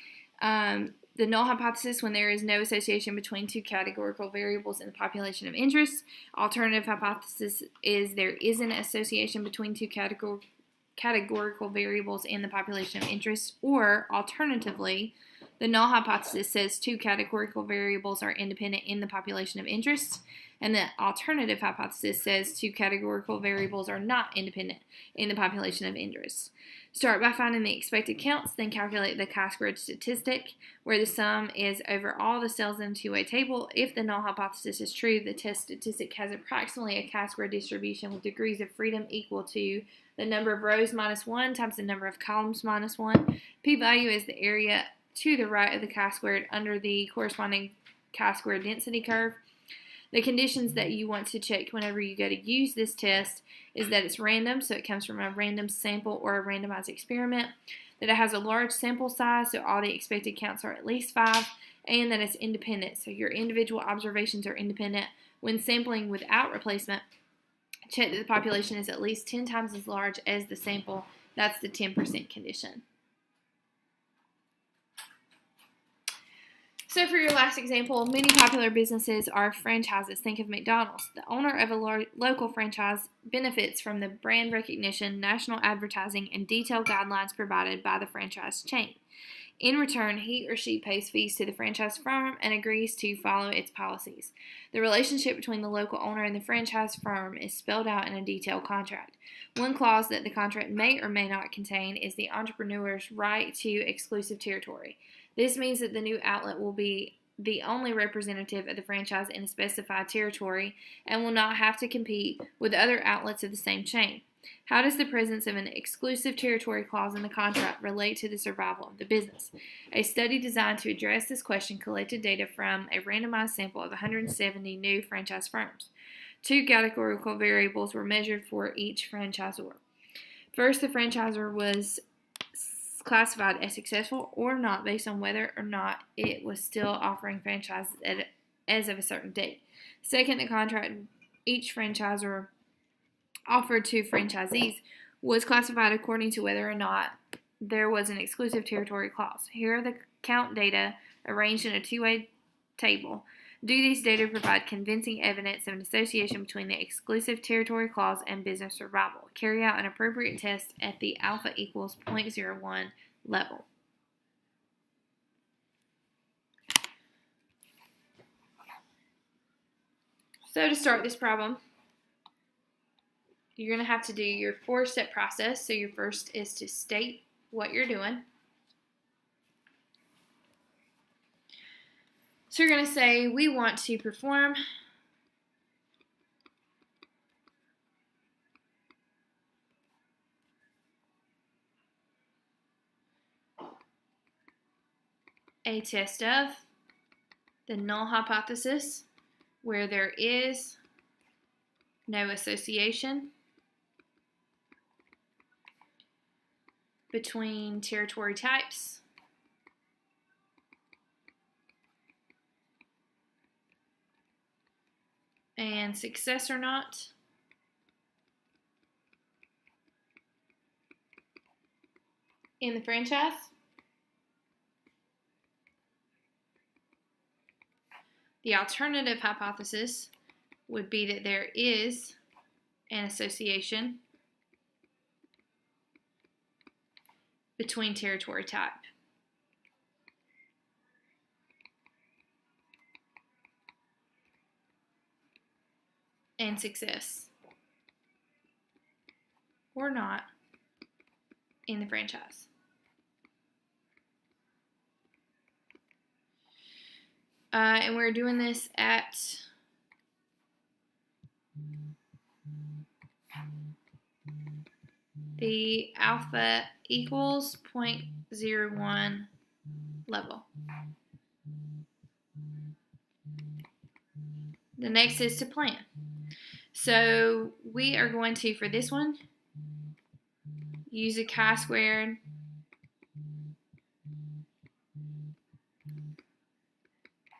the null hypothesis when there is no association between two categorical variables in the population of interest. Alternative hypothesis is there is an association between two categorical variables in the population of interest, or alternatively, the null hypothesis says two categorical variables are independent in the population of interest, and the alternative hypothesis says two categorical variables are not independent in the population of interest. Start by finding the expected counts, then calculate the chi-squared statistic, where the sum is over all the cells in a two-way table. If the null hypothesis is true, the test statistic has approximately a chi-squared distribution with degrees of freedom equal to the number of rows minus 1 times the number of columns minus 1. P-value is the area to the right of the chi-squared under the corresponding chi-squared density curve. The conditions that you want to check whenever you go to use this test is that it's random, so it comes from a random sample or a randomized experiment, that it has a large sample size, so all the expected counts are at least 5, and that it's independent, so your individual observations are independent. When sampling without replacement, check that the population is at least 10 times as large as the sample. That's the 10% condition. So for your last example, many popular businesses are franchises. Think of McDonald's. The owner of a local franchise benefits from the brand recognition, national advertising, and detailed guidelines provided by the franchise chain. In return, he or she pays fees to the franchise firm and agrees to follow its policies. The relationship between the local owner and the franchise firm is spelled out in a detailed contract. One clause that the contract may or may not contain is the entrepreneur's right to exclusive territory. This means that the new outlet will be the only representative of the franchise in a specified territory and will not have to compete with other outlets of the same chain. How does the presence of an exclusive territory clause in the contract relate to the survival of the business? A study designed to address this question collected data from a randomized sample of 170 new franchise firms. Two categorical variables were measured for each franchisor. First, the franchisor was classified as successful or not based on whether or not it was still offering franchises as of a certain date. Second, the contract each franchisor offered to franchisees was classified according to whether or not there was an exclusive territory clause. Here are the count data arranged in a two-way table. Do these data provide convincing evidence of an association between the exclusive territory clause and business survival? Carry out an appropriate test at the alpha equals 0.01 level. So to start this problem, you're going to have to do your 4-step process. So your first is to state what you're doing. So you're going to say, we want to perform a test of the null hypothesis where there is no association between territory types and success or not in the franchise. The alternative hypothesis would be that there is an association between territory type and success or not in the franchise. And we're doing this at the alpha equals 0.01 level. The next is to plan. So we are going to, for this one, use a chi-squared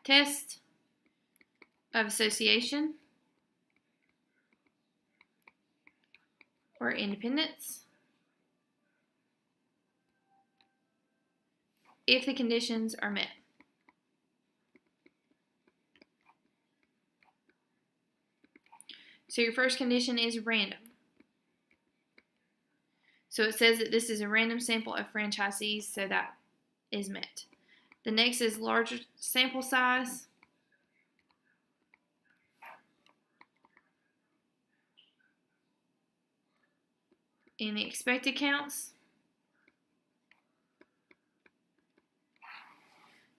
test of association or independence if the conditions are met. So your first condition is random. So it says that this is a random sample of franchisees, so that is met. The next is larger sample size. In the expected counts.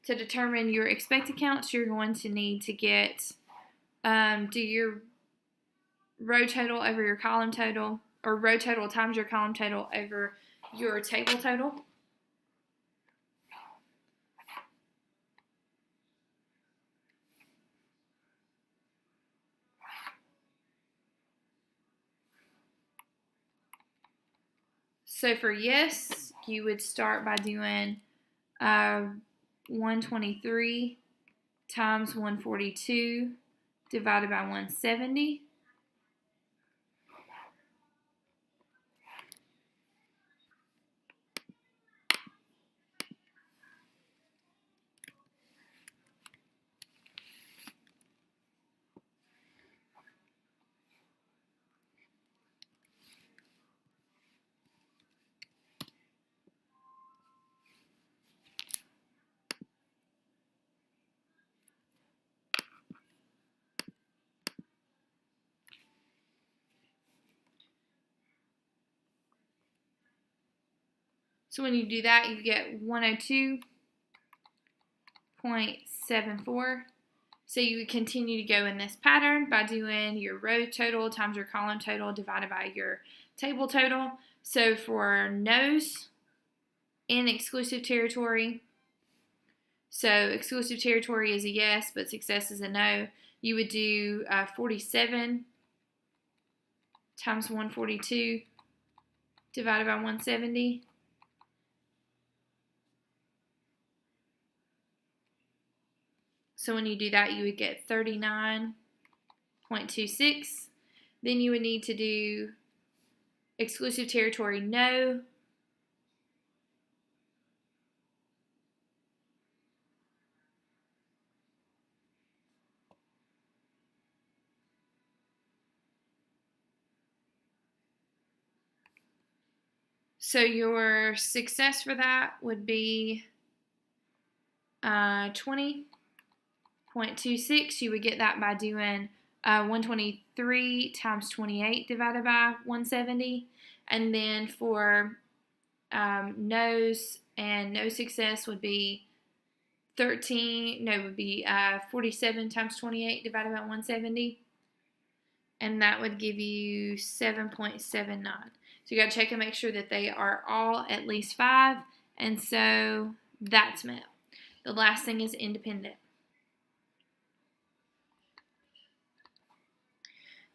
To determine your expected counts, you're going to need to get, do your row total over your column total, or row total times your column total over your table total. So for yes, you would start by doing 123 times 142 divided by 170. So when you do that, you get 102.74. So you would continue to go in this pattern by doing your row total times your column total divided by your table total. So for no's in exclusive territory, so exclusive territory is a yes, but success is a no, you would do 47 times 142 divided by 170. So when you do that, you would get 39.26. Then you would need to do exclusive territory no. So your success for that would be 20.26. You would get that by doing 123 times 28 divided by 170. And then for no's and no success would be 47 times 28 divided by 170. And that would give you 7.79. So you got to check and make sure that they are all at least 5. And so that's met. The last thing is independent.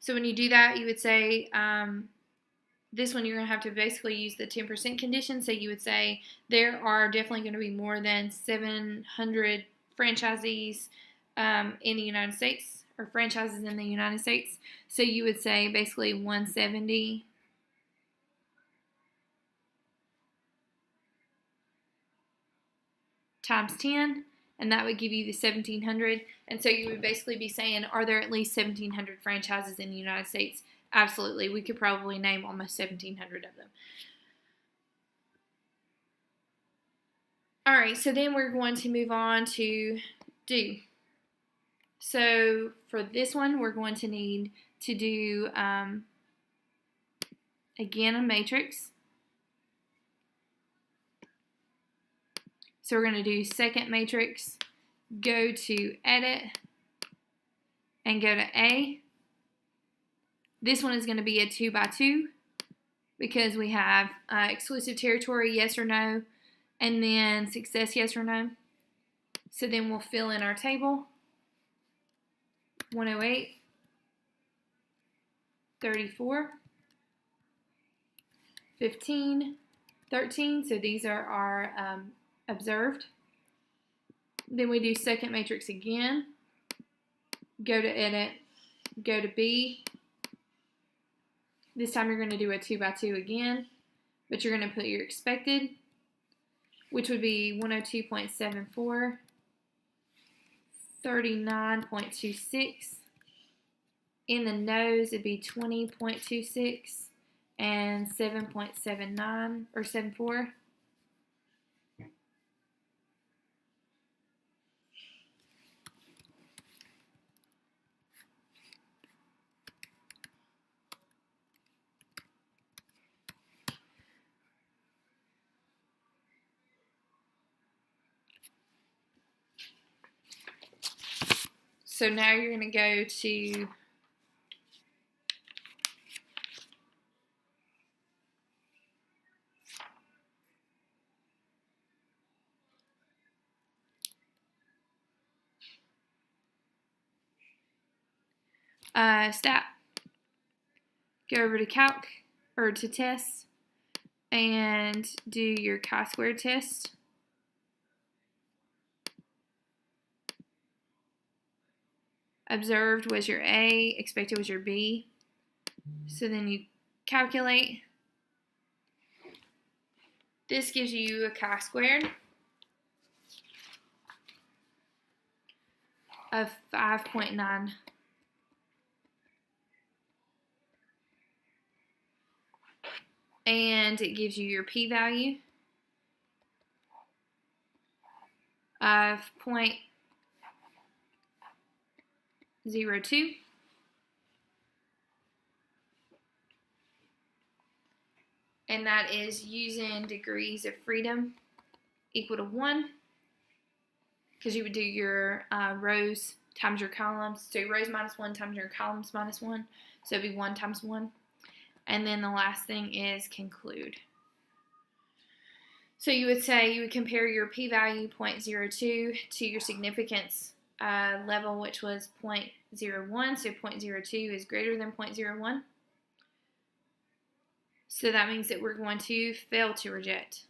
So when you do that, you would say, this one you're going to have to basically use the 10% condition. So you would say there are definitely going to be more than 700 franchisees in the United States, or franchises in the United States. So you would say basically 170 times 10, and that would give you the 1,700. And so you would basically be saying, are there at least 1,700 franchises in the United States? Absolutely. We could probably name almost 1,700 of them. All right, so then we're going to move on to do. So for this one, we're going to need to do, again, a matrix. So we're going to do second matrix, go to edit, and go to A. This one is going to be a 2 by 2 because we have exclusive territory, yes or no, and then success, yes or no. So then we'll fill in our table. 108, 34, 15, 13. So these are our observed. Then we do second matrix again. Go to edit, go to B. This time you're going to do a 2 by 2 again, but you're going to put your expected, which would be 102.74, 39.26. In the no's, it'd be 20.26 and 7.79 or 74. So now you're going to go to stat. Go over to calc or to test and do your chi-square test. Observed was your A, expected was your B. So then you calculate. This gives you a chi-squared of 5.9. And it gives you your p-value of 0.02. And that is using degrees of freedom equal to 1, because you would do your rows times your columns. So rows minus 1 times your columns minus 1. So it'd be 1 times 1. And then the last thing is conclude. So you would say you would compare your p-value 0.02 to your significance level, which was 0.01. So 0.02 is greater than 0.01. So that means that we're going to fail to reject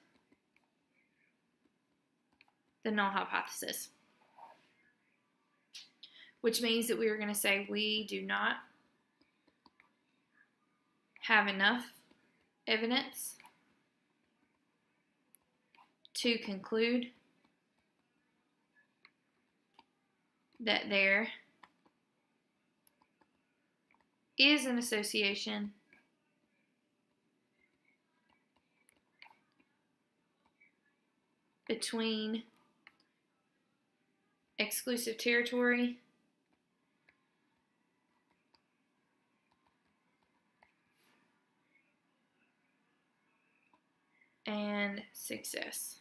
the null hypothesis, which means that we are going to say we do not have enough evidence to conclude that there is an association between exclusive territory and success.